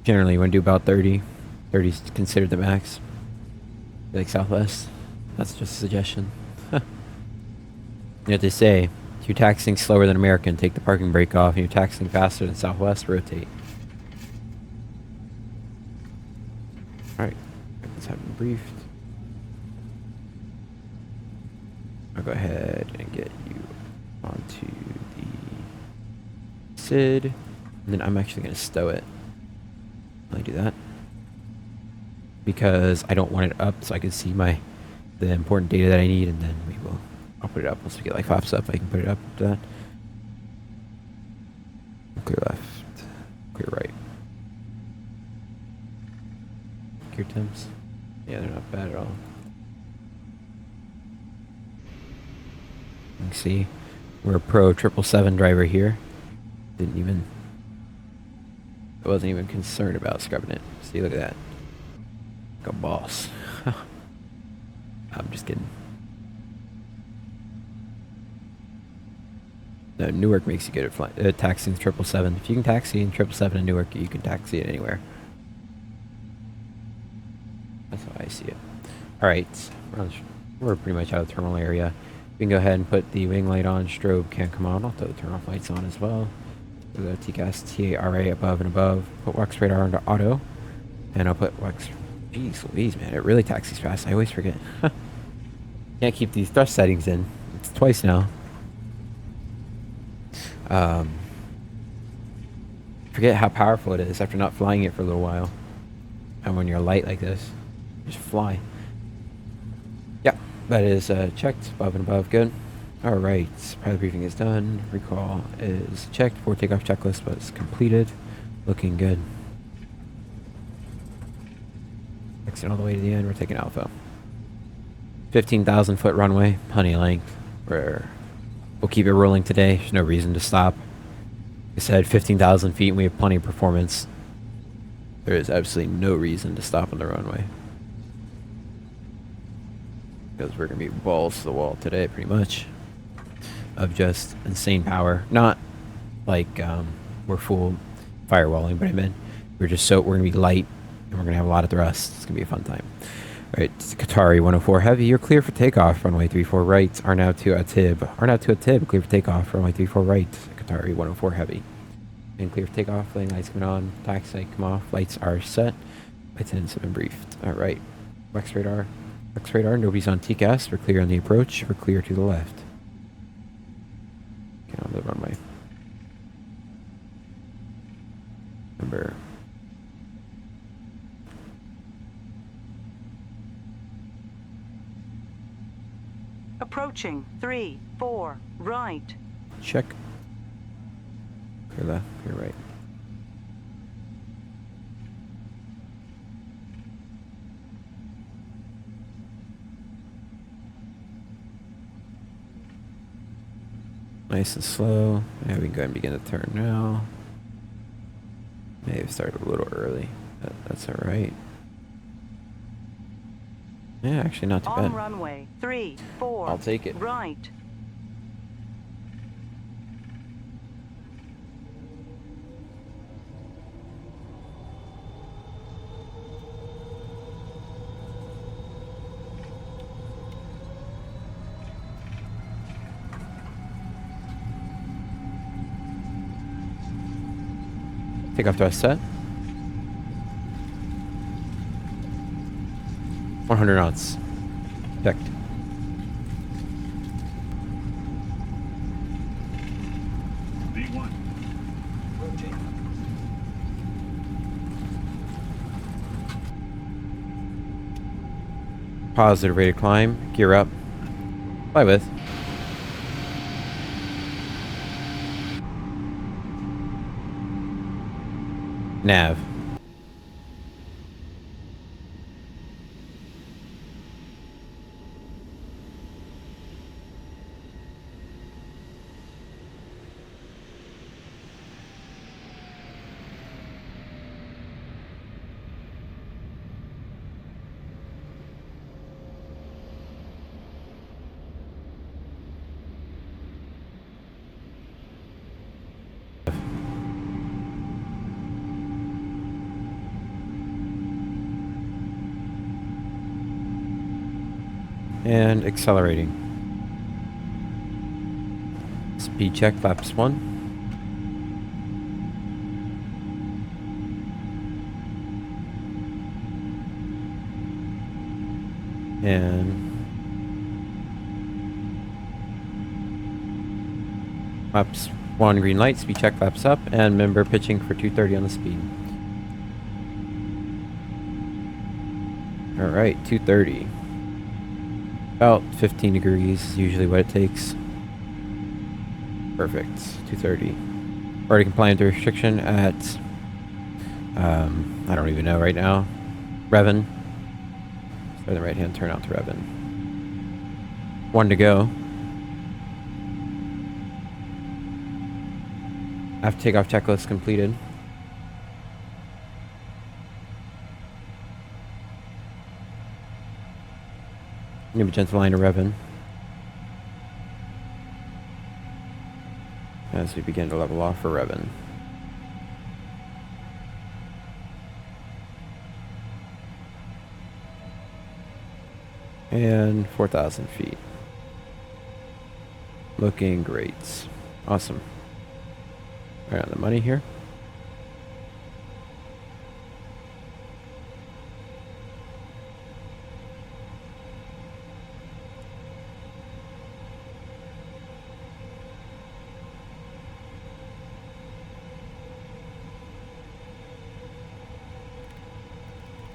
Generally, you want to do about 30. 30 is considered the max. Like Southwest. That's just a suggestion. You know what they say. If you're taxiing slower than American, take the parking brake off. If you're taxiing faster than Southwest, rotate. Alright. Let's have them briefed. I'll go ahead and get you onto the SID. And then I'm actually going to stow it. I do that because I don't want it up, so I can see the important data that I need, and then I'll put it up once we get like flaps up. I can put it up to that. Clear left, clear right. Gear temps, yeah, they're not bad at all. You can see we're a pro 777 driver here. I wasn't even concerned about scrubbing it. See, look at that. Like a boss. I'm just kidding. No, Newark makes you good at taxiing 777. If you can taxi in 777 in Newark, you can taxi it anywhere. That's how I see it. Alright, we're pretty much out of the terminal area. We can go ahead and put the wing light on. Strobe can't come on. I'll throw the turn off lights on as well. We'll go TCAS TARA above and above. Put WEX radar into auto. And I'll put WEX. Jeez Louise, man. It really taxis fast. I always forget. Can't keep these thrust settings in. It's twice now. Forget how powerful it is after not flying it for a little while. And when you're light like this, you just fly. Yeah, that is checked. Above and above. Good. Alright, pilot briefing is done. Recall is checked. Before takeoff checklist was completed. Looking good. Exit all the way to the end. We're taking Alpha. 15,000 foot runway. Honey length. We'll keep it rolling today. There's no reason to stop. Like I said, 15,000 feet and we have plenty of performance. There is absolutely no reason to stop on the runway. Because we're going to be balls to the wall today, pretty much. Of just insane power. Not like we're full firewalling, but I meant we're going to be light and we're going to have a lot of thrust. It's going to be a fun time. Alright, Qatari 104 heavy, you're clear for takeoff. Runway 34 right, Arnav to Atib. Arnav to Atib, clear for takeoff. Runway 34 right, Qatari 104 heavy. And clear for takeoff, landing lights coming on, taxi light come off, lights are set. Lieutenants have been briefed. Alright, WEX radar, nobody's on TCAS, we're clear on the approach, we're clear to the left. Get on the runway. Number. Approaching 3-4 right. Check. Clear left, clear right. Nice and slow. Yeah, we can go ahead and begin the turn now. May have started a little early, but that's alright. Yeah, actually not too bad. On runway 3-4. I'll take it. Right. Takeoff thrust set. 100 knots. Checked. V1. Rotate. Positive rate of climb. Gear up. Fly with. Nav. And accelerating. Speed check, flaps 1. And flaps 1 green light, speed check, flaps up, and member pitching for 230 on the speed. Alright, 230. About 15 degrees is usually what it takes. Perfect. 230. Already compliant to restriction at, I don't even know right now. Revin. Start the right hand turn out to Revin. 1 to go. After takeoff checklist completed. New magenta line to Revin. As we begin to level off for Revin. And 4,000 feet. Looking great. Awesome. Right on the money here.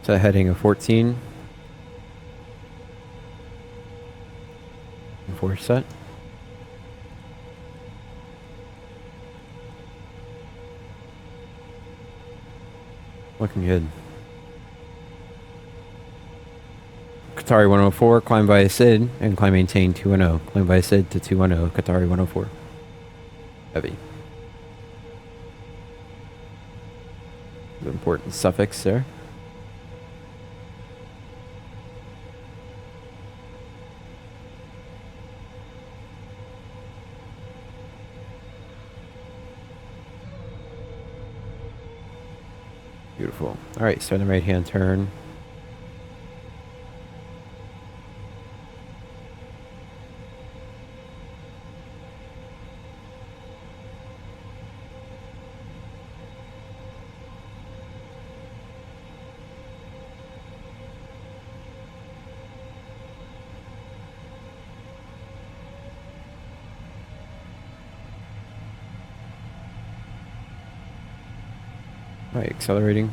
So heading of 14. And 4 set. Looking good. Qatari 104, climb via SID, and climb maintain 210. Climb via SID to 210, Qatari 104. Heavy. The important suffix there. Beautiful. Alright, start the right hand turn. Alright, accelerating.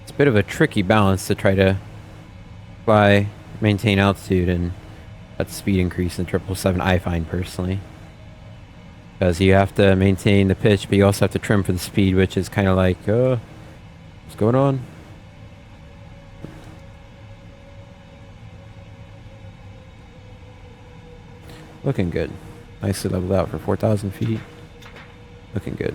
It's a bit of a tricky balance to try to fly, maintain altitude, and that speed increase in 777, I find personally. Because you have to maintain the pitch, but you also have to trim for the speed, which is kind of like, what's going on? Looking good. Nicely leveled out for 4,000 feet. Looking good.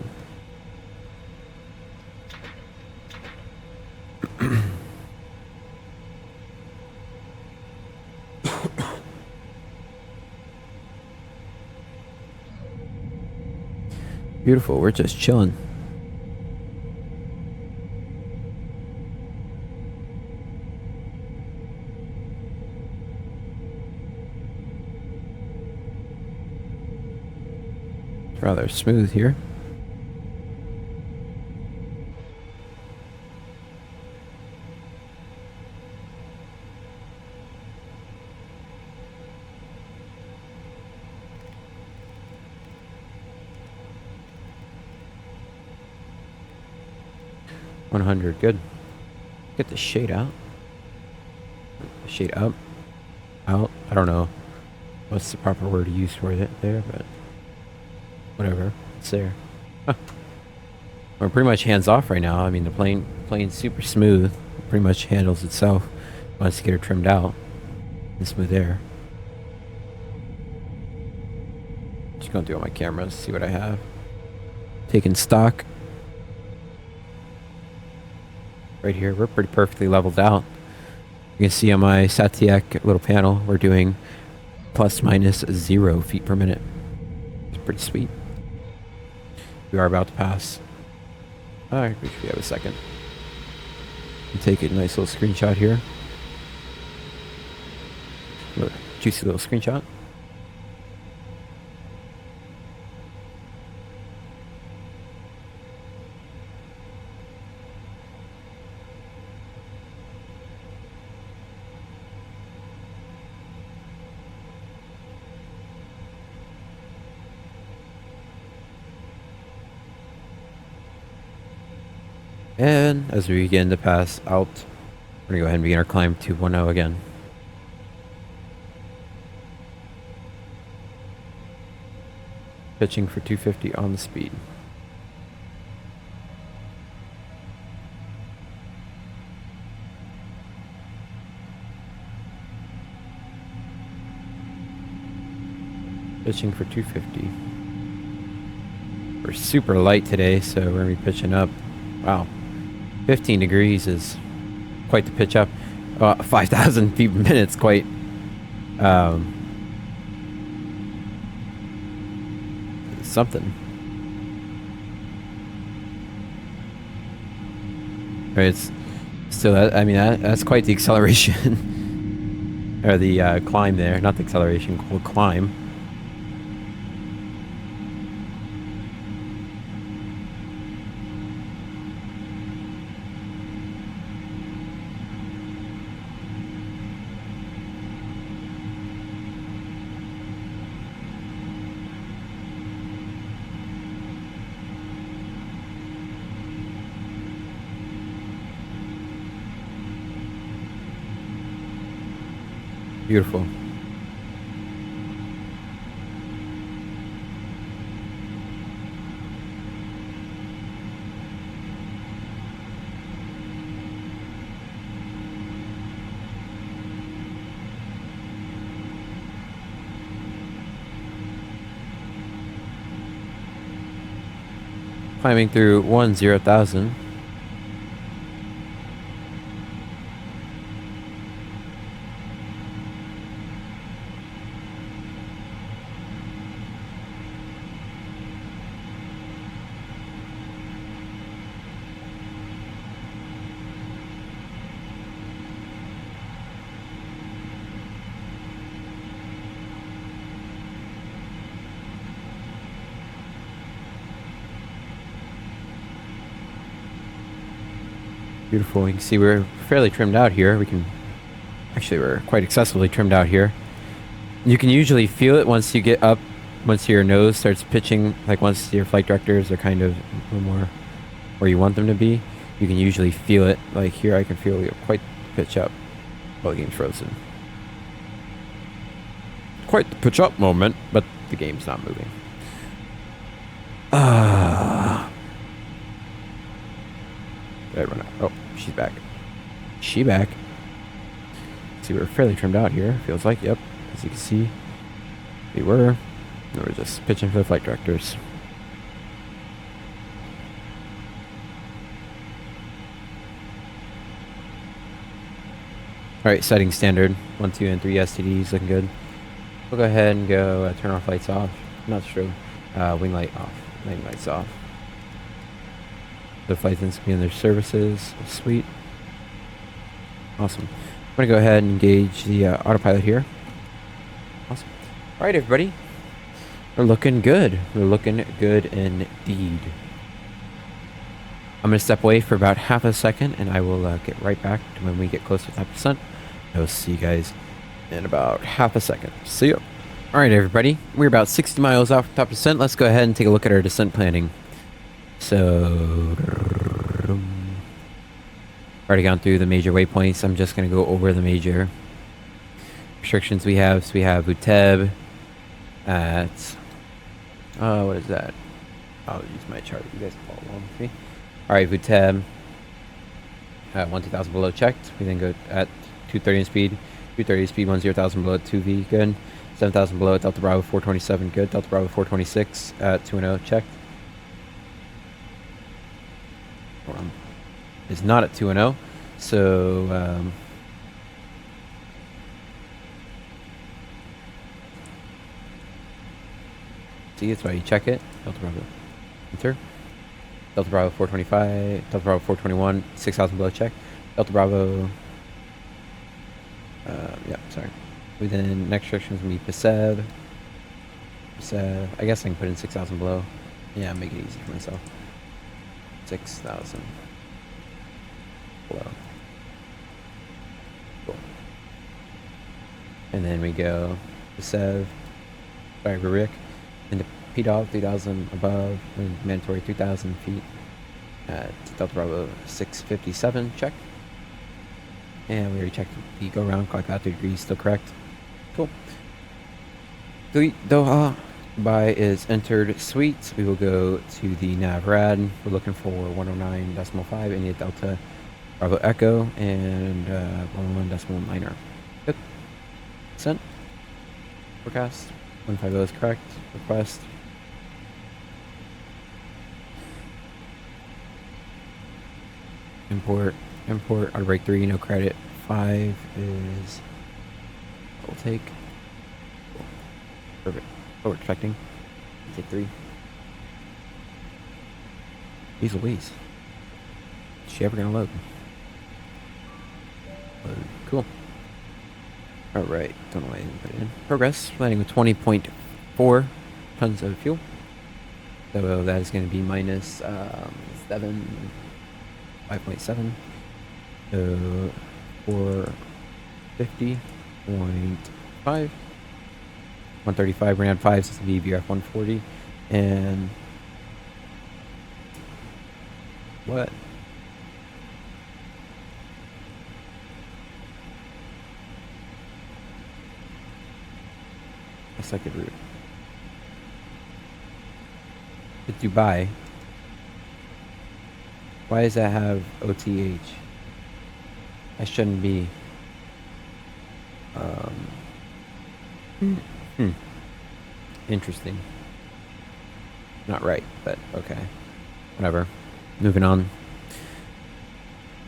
Beautiful. We're just chilling. rather smooth here. $100, good. Get the shade out. Shade up. Out. I don't know what's the proper word to use for it there, but whatever. It's there. Huh. We're pretty much hands off right now. I mean, the plane's super smooth. It pretty much handles itself. Once you get her trimmed out in smooth air. Just going through all my cameras, see what I have. Taking stock. Right here, we're pretty perfectly leveled out. You can see on my Satiek little panel, we're doing plus minus 0 feet per minute. It's pretty sweet. We are about to pass. Alright, we should have a second. Take a nice little screenshot here. Juicy little screenshot. And as we begin to pass out, we're going to go ahead and begin our climb to 210 again. Pitching for 250 on the speed. Pitching for 250. We're super light today, so we're going to be pitching up. Wow. 15 degrees is quite the pitch up. 5,000 feet per minute is quite something. Right, it's still, I mean, that's quite the acceleration. Or the climb there, not the acceleration, cool climb. Beautiful. Climbing through 10,000. Beautiful. You can see we're fairly trimmed out here. We're quite excessively trimmed out here. You can usually feel it once you get up, once your nose starts pitching, like once your flight directors are kind of a little more where you want them to be. You can usually feel it. Like here I can feel quite the pitch up while the game's frozen. Quite the pitch up moment, but the game's not moving. Did I run out? Oh, she's back. She back. See, we're fairly trimmed out here. Feels like, yep. As you can see, we were. And we're just pitching for the flight directors. Alright, setting standard. 1, 2, and 3 STDs looking good. We'll go ahead and go turn our lights off. Not sure. Wing light off. Landing lights off. The flight attendants can be in their services. Sweet. Awesome. I'm going to go ahead and engage the autopilot here. Awesome. Alright, everybody. We're looking good. We're looking good indeed. I'm going to step away for about half a second, and I will get right back to when we get close to 5%. I'll see you guys in about half a second. See ya. All right, everybody. We're about 60 miles off top descent. Let's go ahead and take a look at our descent planning. So, already gone through the major waypoints. I'm just going to go over the major restrictions we have. So we have Uteb at, what is that? I'll use my chart. You guys can follow along with me. All right, Uteb at 12,000 below checked. We then go at 230 speed, 230 speed, 10,000 below at 2V, good. 7,000 below at Delta Bravo 427, good. Delta Bravo 426 at 210, checked. Is not at 210, so see, that's why you check it. Delta Bravo, enter. Delta Bravo 425, Delta Bravo 421, 6,000 below check. Delta Bravo, yeah, sorry. Within next restriction is going to be Pasev. I guess I can put in 6,000 below. Yeah, make it easy for myself. 6,000 below. Cool. And then we go Pasev, sorry, Rurik, into P-Dog 3,000 above, and mandatory 3,000 feet at Delta Bravo 657, check. And we already checked the go around, clock out 3 degrees, still correct. Cool. Doha, Dubai is entered suite. We will go to the NavRad. We're looking for 109.5, India Delta Bravo Echo, and 101.9er. Good. Sent. Forecast. 150 is correct. Request. Import. Auto break 3, no credit. 5 is we'll take. Cool. Perfect. What we're expecting. Take 3. Jeez Louise. Is she ever gonna load? Cool. Alright, don't know why I didn't put it in. Progress, landing with 20.4 tons of fuel. So that is going to be minus 5.7. So 450.5. 135 ran 5, so it's the VBRF 140. And what? A second route. To Dubai. Why does that have OTH? That shouldn't be. Interesting. Not right, but okay. Whatever. Moving on.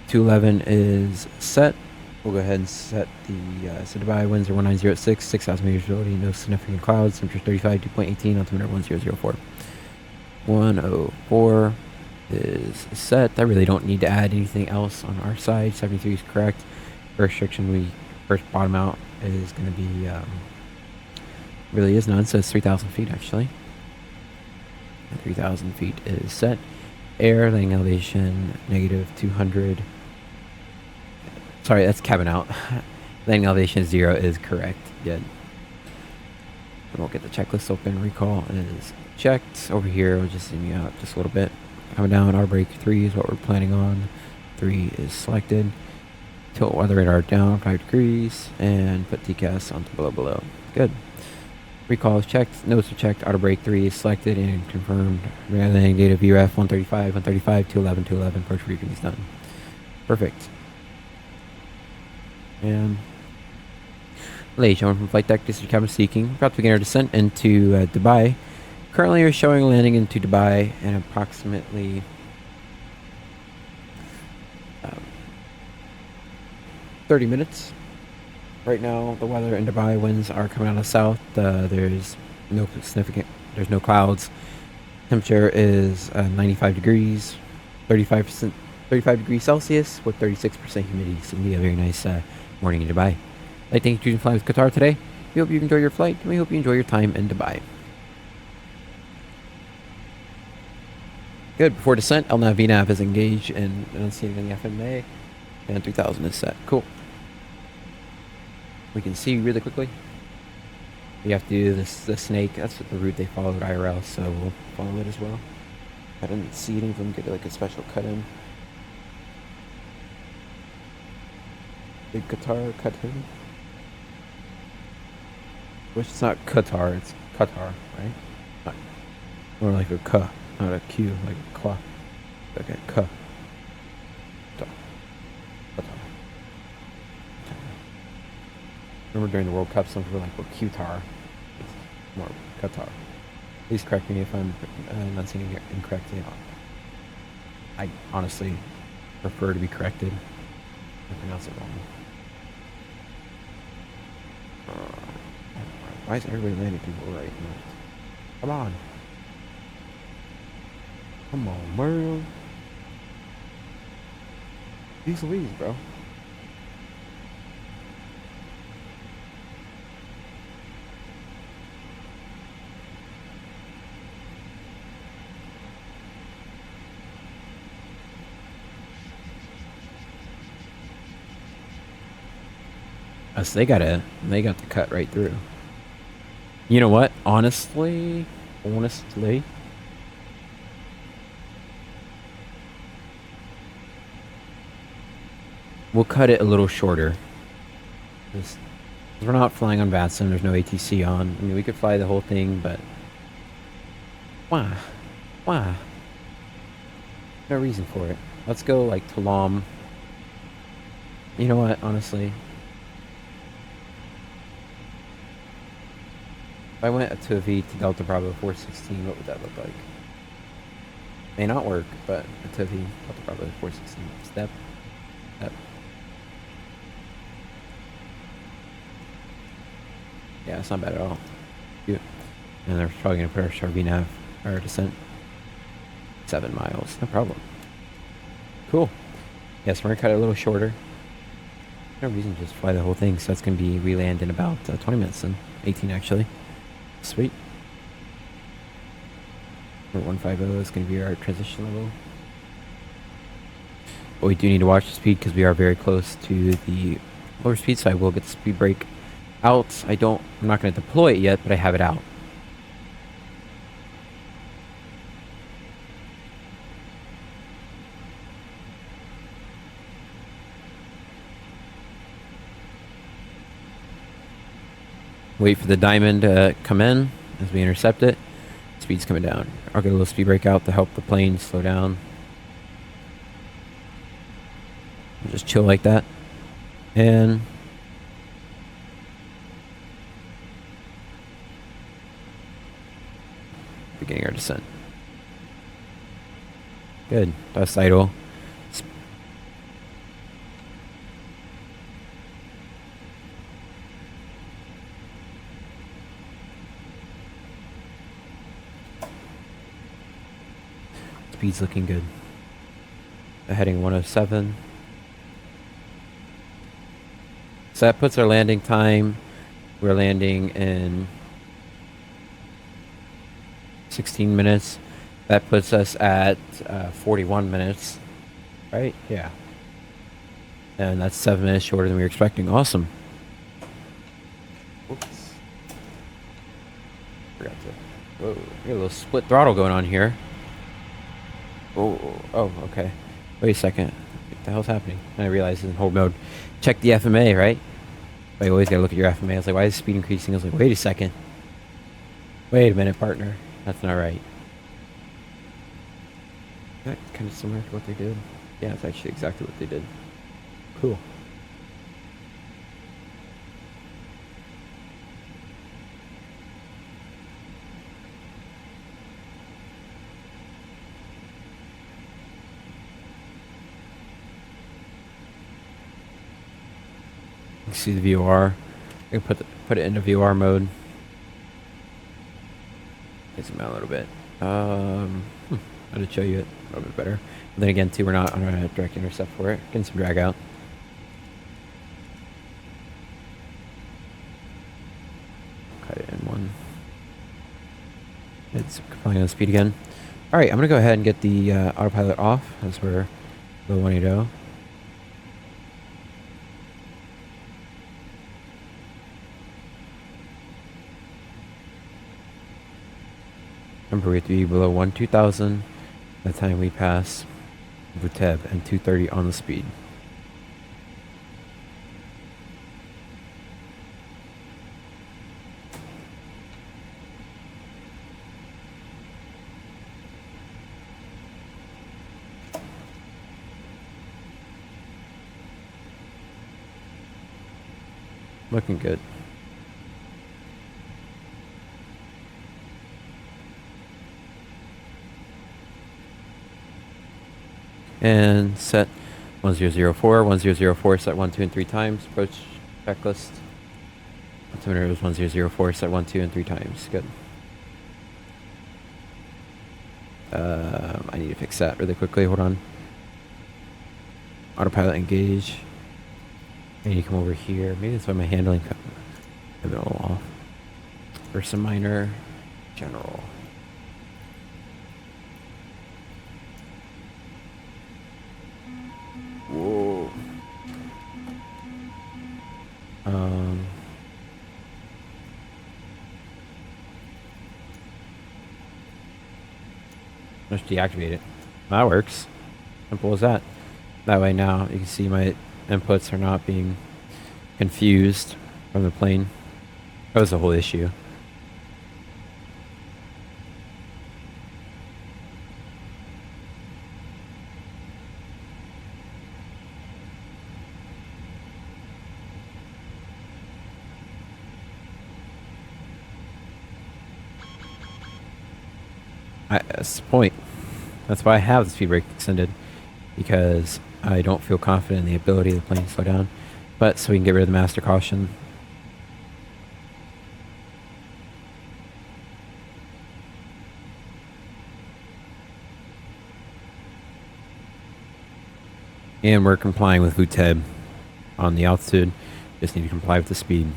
211 is set. We'll go ahead and set the so Dubai winds are 1906, 6,000 meters visibility, no significant clouds, temperature 35, 2.18, altimeter 1004. 104 is set. I really don't need to add anything else on our side. 73 is correct. First restriction we first bottom out is going to be really is none, so it's 3,000 feet actually. 3,000 feet is set. Air landing elevation negative 200. Sorry, that's cabin out. Landing elevation 0 is correct. Good. We'll get the checklist open. Recall is checked. Over here, we'll just zoom you out just a little bit. Coming down, auto brake 3 is what we're planning on. 3 is selected. Tilt weather radar down 5 degrees. And put TCAS onto below. Good. Recall is checked. Notes are checked. Auto brake 3 is selected and confirmed. Landing data VRF 135, 211, 211. Approach briefing is done. Perfect. And ladies and gentlemen from Flight Deck, this is Cabin Seeking. About to begin our descent into Dubai. Currently we're showing landing into Dubai in approximately 30 minutes. Right now the weather in Dubai, winds are coming out of the south. There's no clouds. Temperature is 95 degrees, 35 degrees Celsius with 36% humidity. So it'll be a very nice morning in Dubai. I'd like to thank you for flying with Qatar today. We hope you enjoy your flight, and we hope you enjoy your time in Dubai. Good. Before descent, LNAV VNAV is engaged and enunciated in the FMA. And 3000 is set. Cool. We can see really quickly. We have to do this, the snake. That's the route they followed IRL, so we'll follow it as well. I didn't see any of them get like a special cut in. Big Qatar cut in. Which it's not Qatar, it's Qatar, right? Not, more like a K, not a Q, like a Qua. Okay, K. Remember during the World Cup, some people were like, well, Qatar. It's more Qatar. Please correct me if I'm enunciating it incorrectly. I honestly prefer to be corrected. I pronounce it wrong. Why is everybody landing people right now? Come on. Come on, man. Jeez Louise, bro. So they got the cut right through. You know what? Honestly, we'll cut it a little shorter. Just, we're not flying on VATSIM. There's no ATC on. I mean, we could fly the whole thing, but why? Why? No reason for it. Let's go like Talam. You know what? Honestly. If I went to a V to Delta Bravo 416, what would that look like? May not work, but a to V Delta Bravo 416. Step. Yeah, it's not bad at all. Cute. And they're probably going to put our VNAV, our descent, 7 miles. No problem. Cool. Yes, we're going to cut it a little shorter. No reason to just fly the whole thing, so that's going to be re-land in about 20 minutes and 18 actually. Sweet. 150 is going to be our transition level. But we do need to watch the speed because we are very close to the lower speed, so I will get the speed brake out. I'm not going to deploy it yet, but I have it out. Wait for the diamond to come in as we intercept it. Speed's coming down. I'll get a little speed brake out to help the plane slow down. Just chill like that. And beginning our descent. Good. Dust idle. Speed's looking good. Heading 107. So that puts our landing time. We're landing in 16 minutes. That puts us at 41 minutes. Right? Yeah. And that's 7 minutes shorter than we were expecting. Awesome. Oops. Forgot to. Whoa. We got a little split throttle going on here. Oh, okay. Wait a second. What the hell's happening? And I realized in hold mode. Check the FMA, right? But you always gotta look at your FMA. I was like, why is the speed increasing? I was like, wait a second. Wait a minute, partner. That's not right. That's kind of similar to what they did. Yeah, it's actually exactly what they did. Cool. See the VOR. I can put it into VOR mode. Zoom out a little bit. I'll just show you it a little bit better. And then again, too, we're not on a direct intercept for it. Getting some drag out. Cut it in one. It's playing on speed again. All right, I'm gonna go ahead and get the autopilot off as we're low 180. Remember, we have to be below 2000 by the time we pass Vuteb and 230 on the speed. Looking good. And set 1004, 1004, set 1, 2, and 3 times. Approach checklist. Altimeter was 1004, set 1, 2, and 3 times. Good. I need to fix that really quickly. Hold on. Autopilot engage. I need to come over here. Maybe that's why my handling got a little off. Versa minor, general. Whoa. Let's deactivate it. That works. Simple as that. That way now you can see my inputs are not being confused from the plane. That was the whole issue. That's the point. That's why I have the speed brake extended, because I don't feel confident in the ability of the plane to slow down, but so we can get rid of the master caution. And we're complying with VTEB on the altitude. Just need to comply with the speed.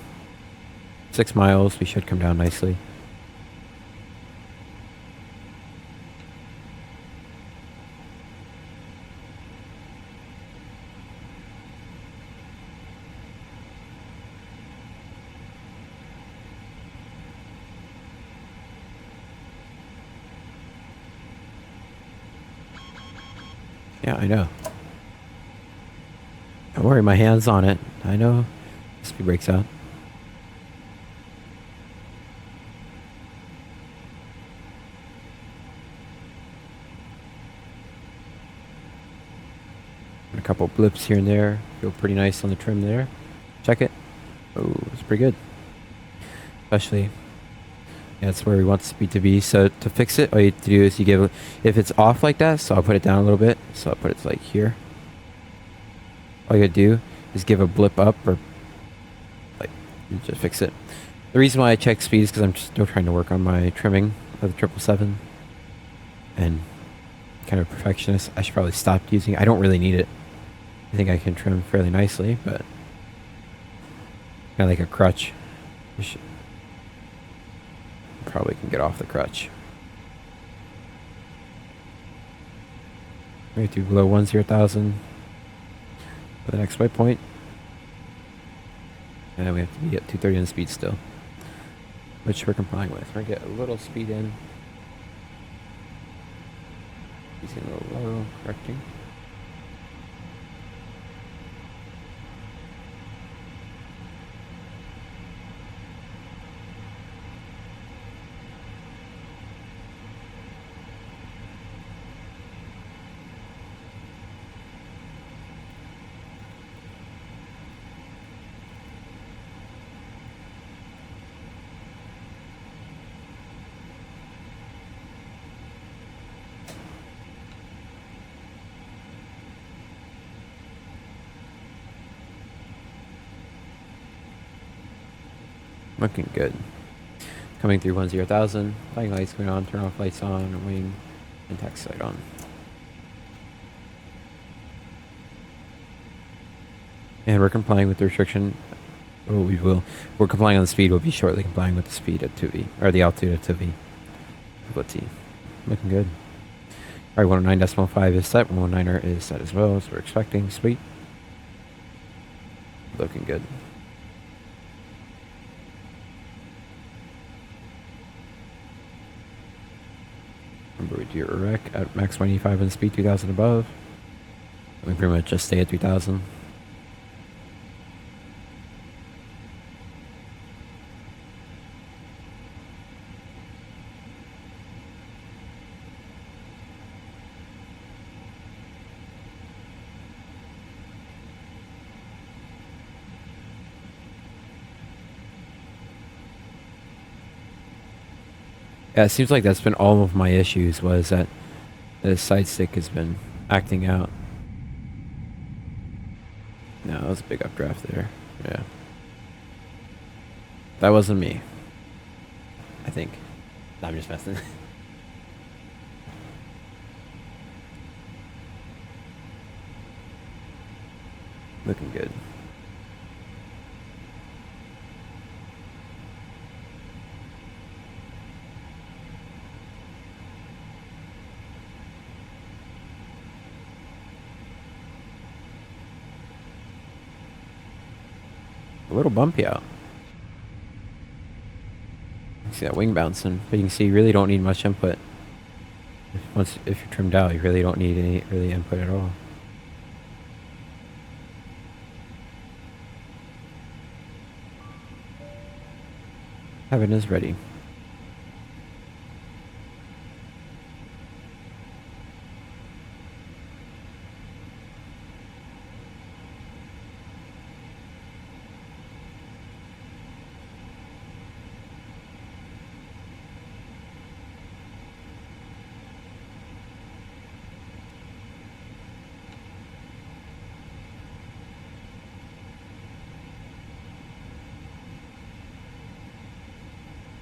6 miles, we should come down nicely. Yeah, I know. Don't worry, my hand's on it. I know. Speed breaks out. A couple blips here and there. Feel pretty nice on the trim there. Check it. Oh, it's pretty good. Especially, yeah, that's where we want the speed to be. So to fix it, all you have to do is you give, if it's off like that, so I'll put it down a little bit. So I'll put it like here. All you gotta do is give a blip up, or like, you just fix it. The reason why I check speed is because I'm still trying to work on my trimming of the 777. And kind of perfectionist. I should probably stop using it. I don't really need it. I think I can trim fairly nicely, but kind of like a crutch. Probably can get off the crutch. We have to below 10,000 for the next waypoint. And then we have to be at 230 on speed still, which we're complying with. We're gonna get a little speed in. Using a little low, correcting. Looking good. Coming through 10,000. Flying lights going on. Turn off lights on. Wing and taxi light on. And we're complying with the restriction. Oh, we will. We're complying on the speed. We'll be shortly complying with the speed at 2V, or the altitude at 2V. Looking good. Alright, 109.5 is set. 119er is set as well, as we're expecting. Sweet. Looking good. Remember, we do your rec at max 185 and speed 2000 above. We pretty much just stay at 3000. Yeah, it seems like that's been all of my issues, was that the side stick has been acting out. No, that was a big updraft there. Yeah. That wasn't me. I think. No, I'm just messing. Looking good. A little bumpy out. You see that wing bouncing, but you can see you really don't need much input. If you're trimmed out, you really don't need any really input at all. Heaven is ready.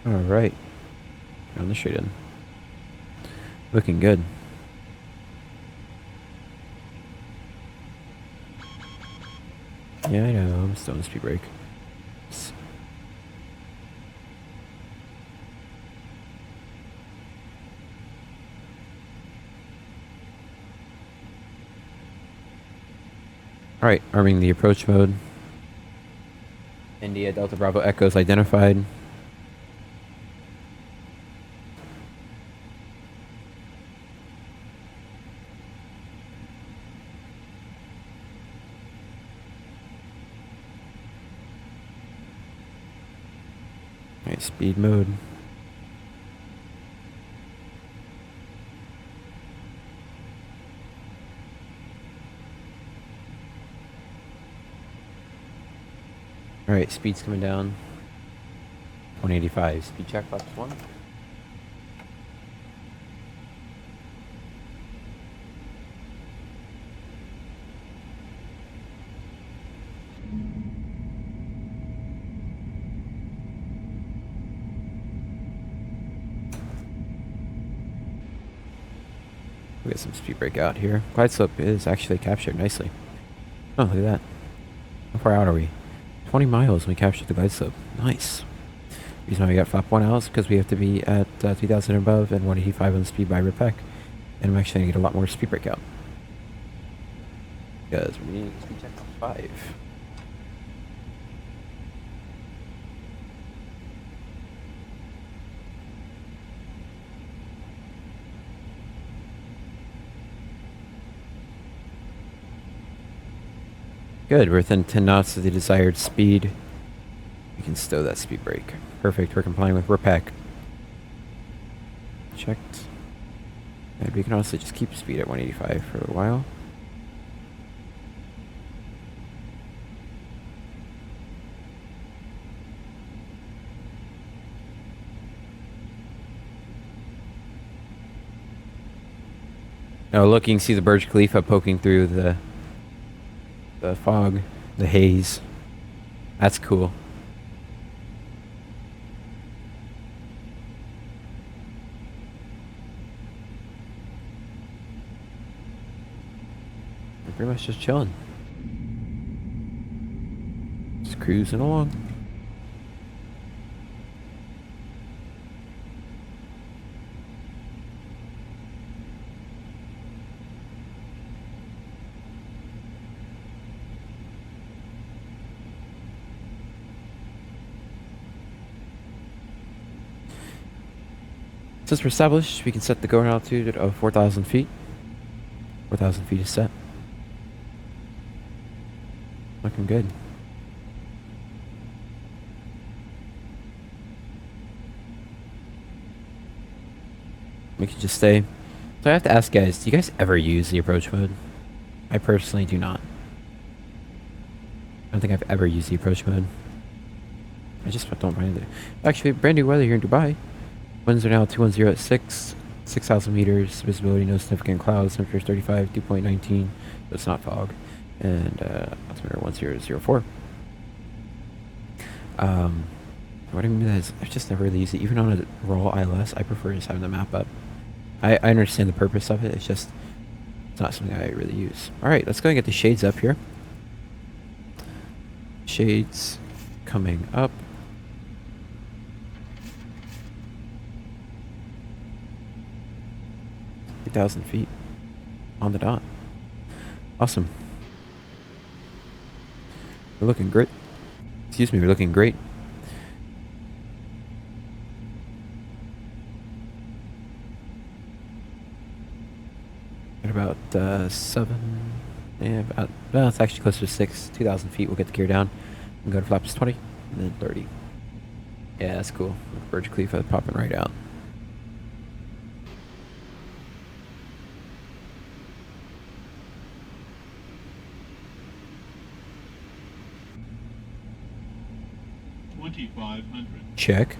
Alright. On the straight in. Looking good. Yeah, I know. I'm still on the speed brake. Alright, arming the approach mode. India Delta Bravo Echoes identified. Alright, speed mode. Alright, speed's coming down. 185. Speed check, flaps 1. We got some speed break out here. Glide slope is actually captured nicely. Oh, look at that. How far out are we? 20 miles we captured the glide slope. Nice. Reason why we got flap 1 out is because we have to be at 3000 above and 185 on the speed by Ripec. And I'm actually going to get a lot more speed break out. Because we're needing speed check 5. Good, we're within 10 knots of the desired speed. We can stow that speed brake. Perfect, we're complying with Ripec. Checked. And we can also just keep speed at 185 for a while. Now look, you can see the Burj Khalifa poking through the fog, the haze. That's cool. We're pretty much just chilling. Just cruising along. Since we're established, we can set the going altitude of 4,000 feet. 4,000 feet is set. Looking good. We can just stay. So I have to ask guys, do you guys ever use the approach mode? I personally do not. I don't think I've ever used the approach mode. I just don't mind it. Actually, brand new weather here in Dubai. Winds are now 210 at 6,000 meters. Visibility, no significant clouds. Temperature is 35, 2.19. So it's not fog. And altimeter 1004. What I mean is, I've just never really used it. Even on a raw ILS, I prefer just having the map up. I understand the purpose of it. It's just, it's not something I really use. All right, let's go and get the shades up here. Shades coming up. Thousand feet on the dot. Awesome. We're looking great. Excuse me, we're looking great. At about 7. Yeah, about, well, it's actually closer to 6. 2,000 feet. We'll get the gear down and go to flaps 20 and then 30. Yeah, that's cool. Burj Khalifa popping right out. Check.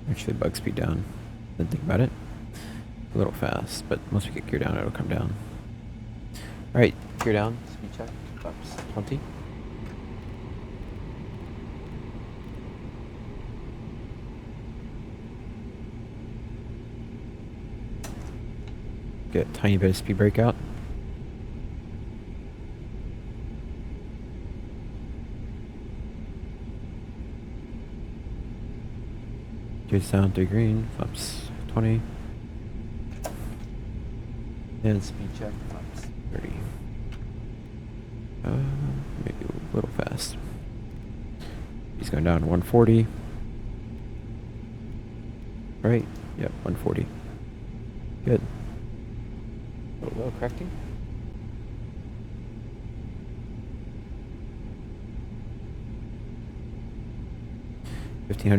Actually, bug speed down. Didn't think about it. A little fast, but once we get gear down, it'll come down. All right, gear down. Speed check. Flaps 20. Get a tiny bit of speed breakout. Gears down 3 green, flaps 20. And speed check, flaps 30. Maybe a little fast. He's going down to 140. Right, yep, 140. Good. A little low correcting.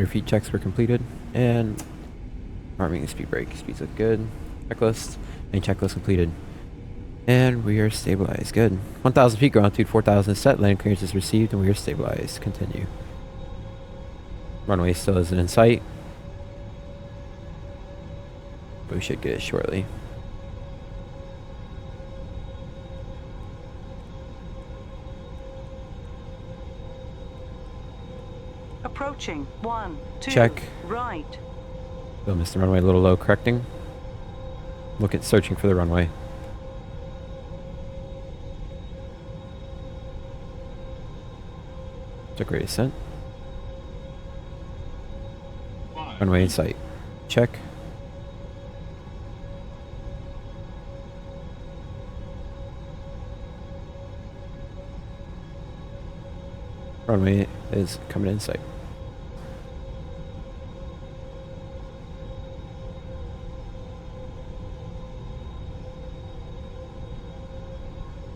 feet checks were completed, and arming the speed brake. Speeds look good. Checklist, main checklist completed. And we are stabilized. Good. 1,000 feet ground altitude, 4,000 is set. Landing clearance is received, and we are stabilized. Continue. Runway still isn't in sight, but we should get it shortly. Approaching. 1, 2. Check. Right. Still missed the runway, a little low correcting. Look at searching for the runway. Took great ascent. Runway in sight. Check. Runway is coming in sight.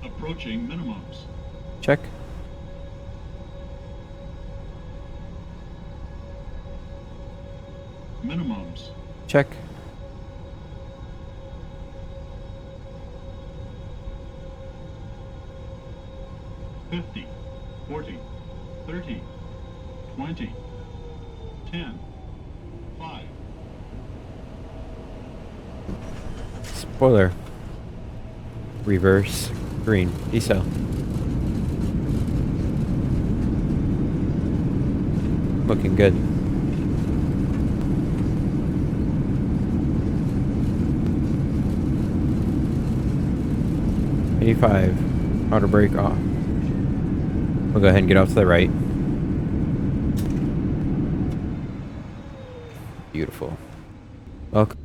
Approaching minimums. Check. Minimums. Check. $50, $40, $30, $20, $10, $5. Spoiler. Reverse. Green. Decel. Looking good. $85. Auto brake off. We'll go ahead and get off to the right. Beautiful. Welcome.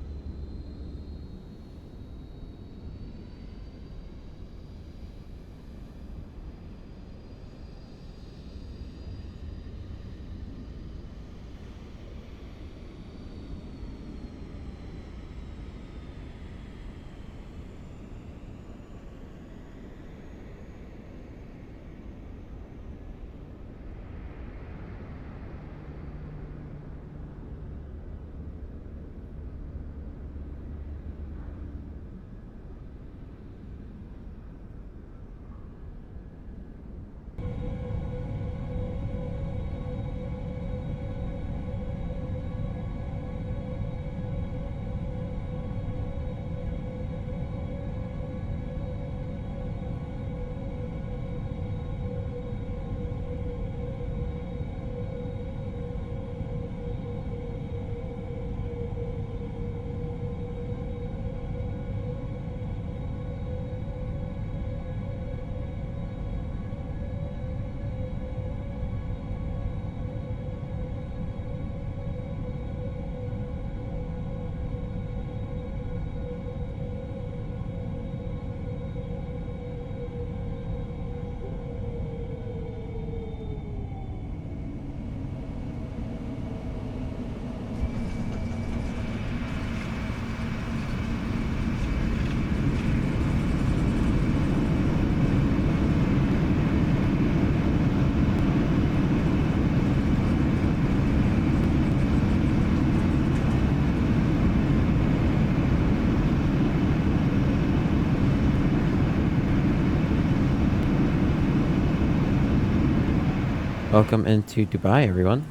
Welcome into Dubai, everyone.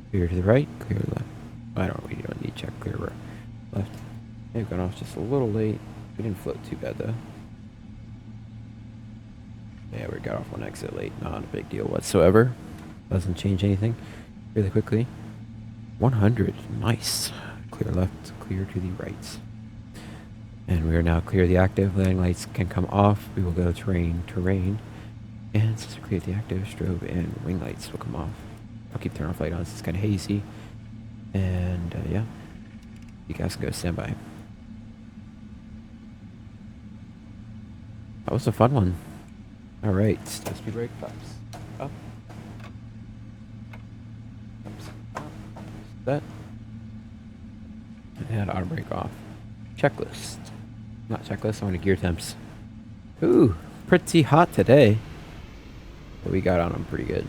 Clear to the right, clear to the left. I don't need to check clear left. They've gone off just a little late. We didn't float too bad though. Yeah, we got off one exit late. Not a big deal whatsoever. Doesn't change anything really quickly. 100, nice. Clear left, clear to the right. And we are now clear the active. Landing lights can come off. We will go terrain. And since we cleared the active, strobe and wing lights will come off. I'll keep turning off light on since it's kind of hazy. And yeah, you guys can go standby. That was a fun one. All right, speed brake, flaps up. Up. That. And auto brake off. Checklist. Not checklist, I want to gear temps. Ooh, pretty hot today. But we got on them pretty good.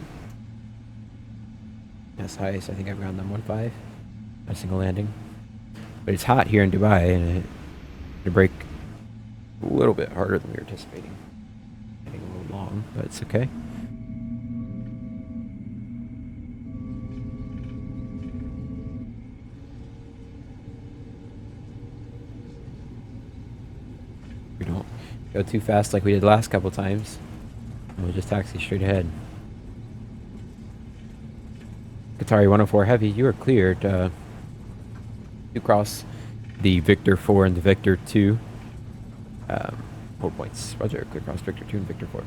As highest, I think I've gone them 1.5. A single landing. But it's hot here in Dubai, and it brake a little bit harder than we were anticipating. Getting a little long, but it's okay. We don't go too fast like we did the last couple times. And we'll just taxi straight ahead. Qatari 104 Heavy, you are cleared to cross the Victor 4 and the Victor 2. 4 points. Roger, clear cross Victor 2 and Victor 4.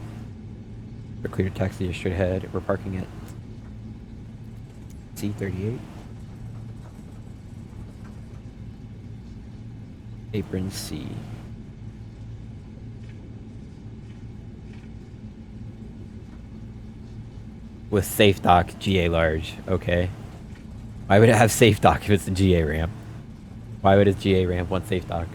We're clear to taxi straight ahead. We're parking at C38. Apron C. With safe dock, GA large. Okay. Why would it have safe dock if it's a GA ramp? Why would a GA ramp want safe dock?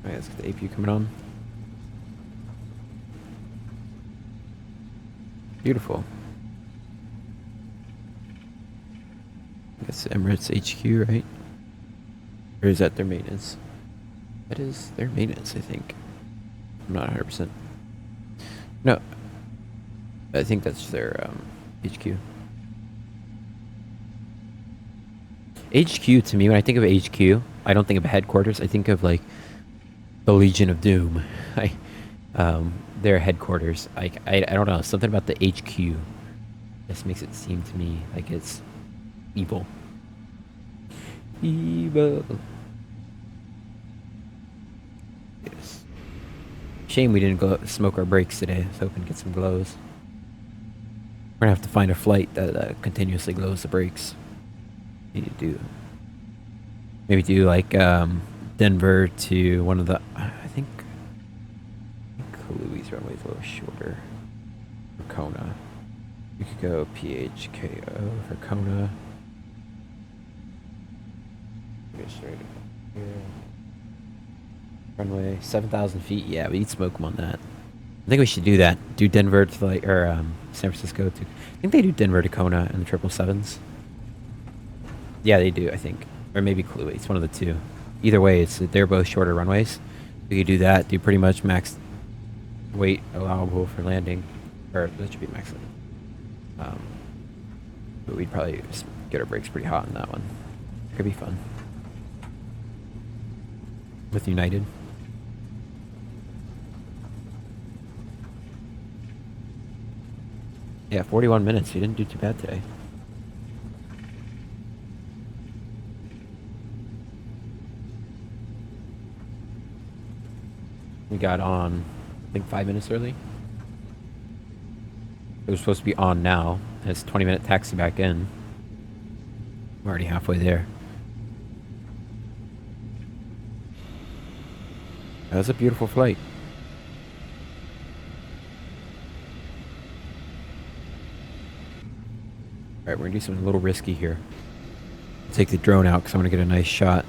Alright, let's get the APU coming on. Beautiful. That's Emirates HQ, right? Or is that their maintenance? That is their maintenance, I think. I'm not 100%. No. I think that's their HQ. HQ, to me, when I think of HQ, I don't think of headquarters. I think of, like, the Legion of Doom. Their headquarters. I don't know. Something about the HQ just makes it seem to me like it's evil. Evil. Yes. Shame we didn't go smoke our brakes today. I was hoping to get some glows. We're gonna have to find a flight that continuously glows the brakes. Need to do. Maybe do like Denver to one of the. I think Louis runway's a little shorter. For Kona. We could go PHKO for Kona. Go straight here. Runway 7,000 feet. Yeah, we'd smoke them on that. I think we should do that. Do Denver to like San Francisco to. I think they do Denver to Kona and the 777s. Yeah, they do. I think, or maybe Kluwe. It's one of the two. Either way, they're both shorter runways. We could do that. Do pretty much max weight allowable for landing, or that should be max. But we'd probably get our brakes pretty hot in that one. Could be fun. With United. Yeah, 41 minutes. You didn't do too bad today. We got on, I think, 5 minutes early. It was supposed to be on now. And it's a 20-minute taxi back in. We're already halfway there. That was a beautiful flight. Alright, we're gonna do something a little risky here. Take the drone out because I want to get a nice shot.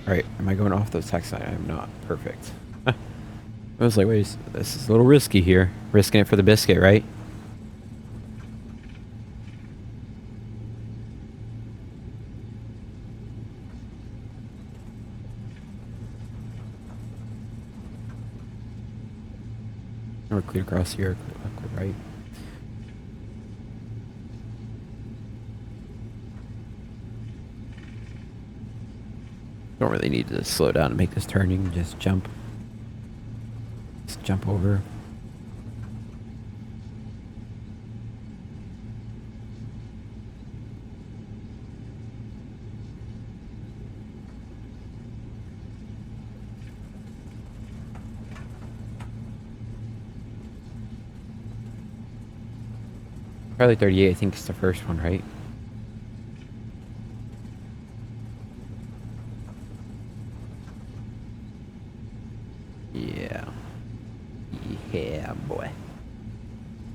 Alright, am I going off those tax signs? I'm not. Perfect. I was like, wait, this is a little risky here. Risking it for the biscuit, right? We're clear across here, clear right. Don't really need to slow down to make this turning, just jump. Just jump over. Probably 38, I think it's the first one, right? Yeah. Yeah, boy.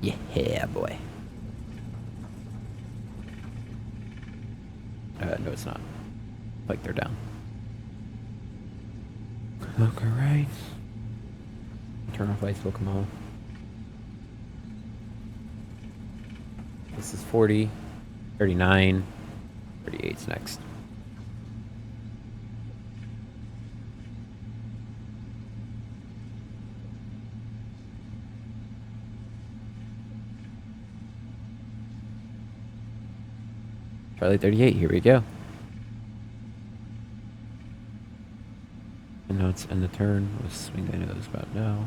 Yeah, boy. No, it's not. Like, they're down. Look, alright. Turn off lights, will come on. This is 40, 39, 38's next. Charlie 38, here we go. And now it's in the turn. We'll swing the nose about now.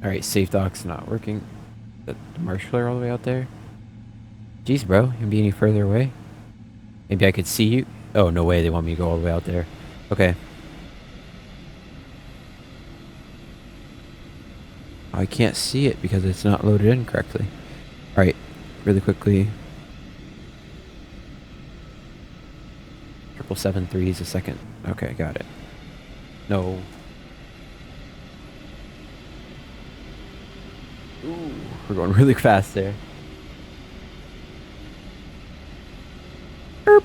Alright, safe dock's not working. The marshaller all the way out there. Jeez, bro, you can be any further away? Maybe I could see you? Oh, no way, they want me to go all the way out there. Okay. I can't see it because it's not loaded in correctly. Alright, really quickly. 773 is a second. Okay, got it. No. Ooh, we're going really fast there. Erp.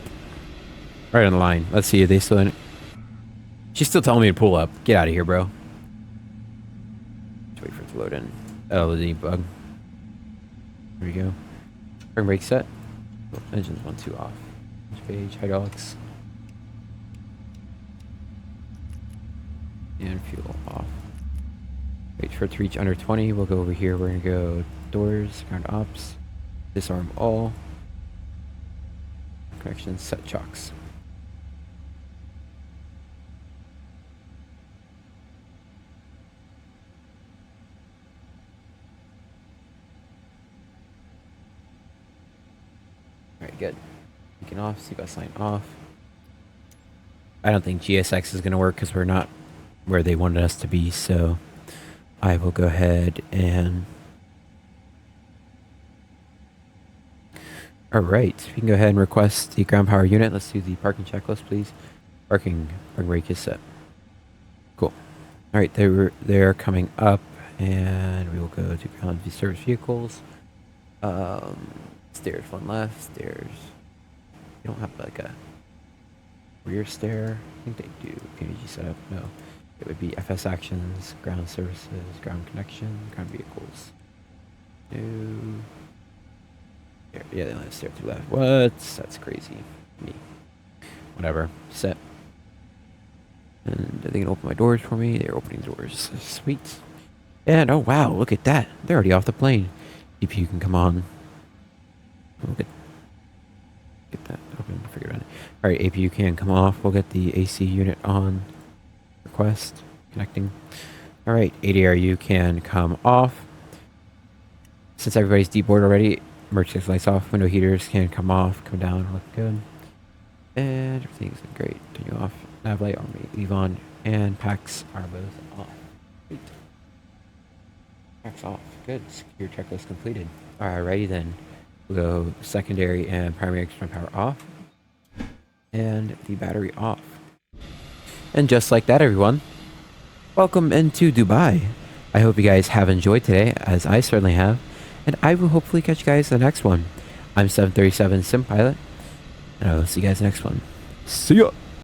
Right on the line. Let's see, are they still in it? She's still telling me to pull up. Get out of here, bro. Let's wait for it to load in. Oh, the debug. There we go. Spring brake set. Oh, engines 1-2 off. Page, hydraulics. And fuel off. Wait for it to reach under 20. We'll go over here. We're going to go doors, ground ops, disarm all. Connections, set chocks. Alright, good. Beacon off, seatbelt sign off. I don't think GSX is going to work because we're not where they wanted us to be, so I will go ahead and... Alright, we can go ahead and request the ground power unit. Let's do the parking checklist, please. Parking brake is set. Cool. Alright, they're coming up, and we will go to ground service vehicles. Stairs one left, stairs. You don't have like a rear stair. I think they do. Pmdg setup. No. It would be FS actions, ground services, ground connection, ground vehicles. No. Yeah, they only have stair to left. What? That's crazy. Me. Whatever. Set. And are they gonna open my doors for me? They're opening doors. Sweet. And oh wow, look at that. They're already off the plane. CPU can come on. We'll get that open. Figure it out. Alright, APU can come off. We'll get the AC unit on. Request. Connecting. Alright, ADRU can come off. Since everybody's deboard already, emergency lights off. Window heaters can come off. Come down. Look good. And everything's great. Turn you off. Nav light on. Leave on. And packs are both off. Great. Packs off. Good. Secure checklist completed. Alrighty then. We'll go secondary and primary external power off. And the battery off. And just like that, everyone, welcome into Dubai. I hope you guys have enjoyed today, as I certainly have. And I will hopefully catch you guys in the next one. I'm 737 Sim Pilot. And I will see you guys next one. See ya!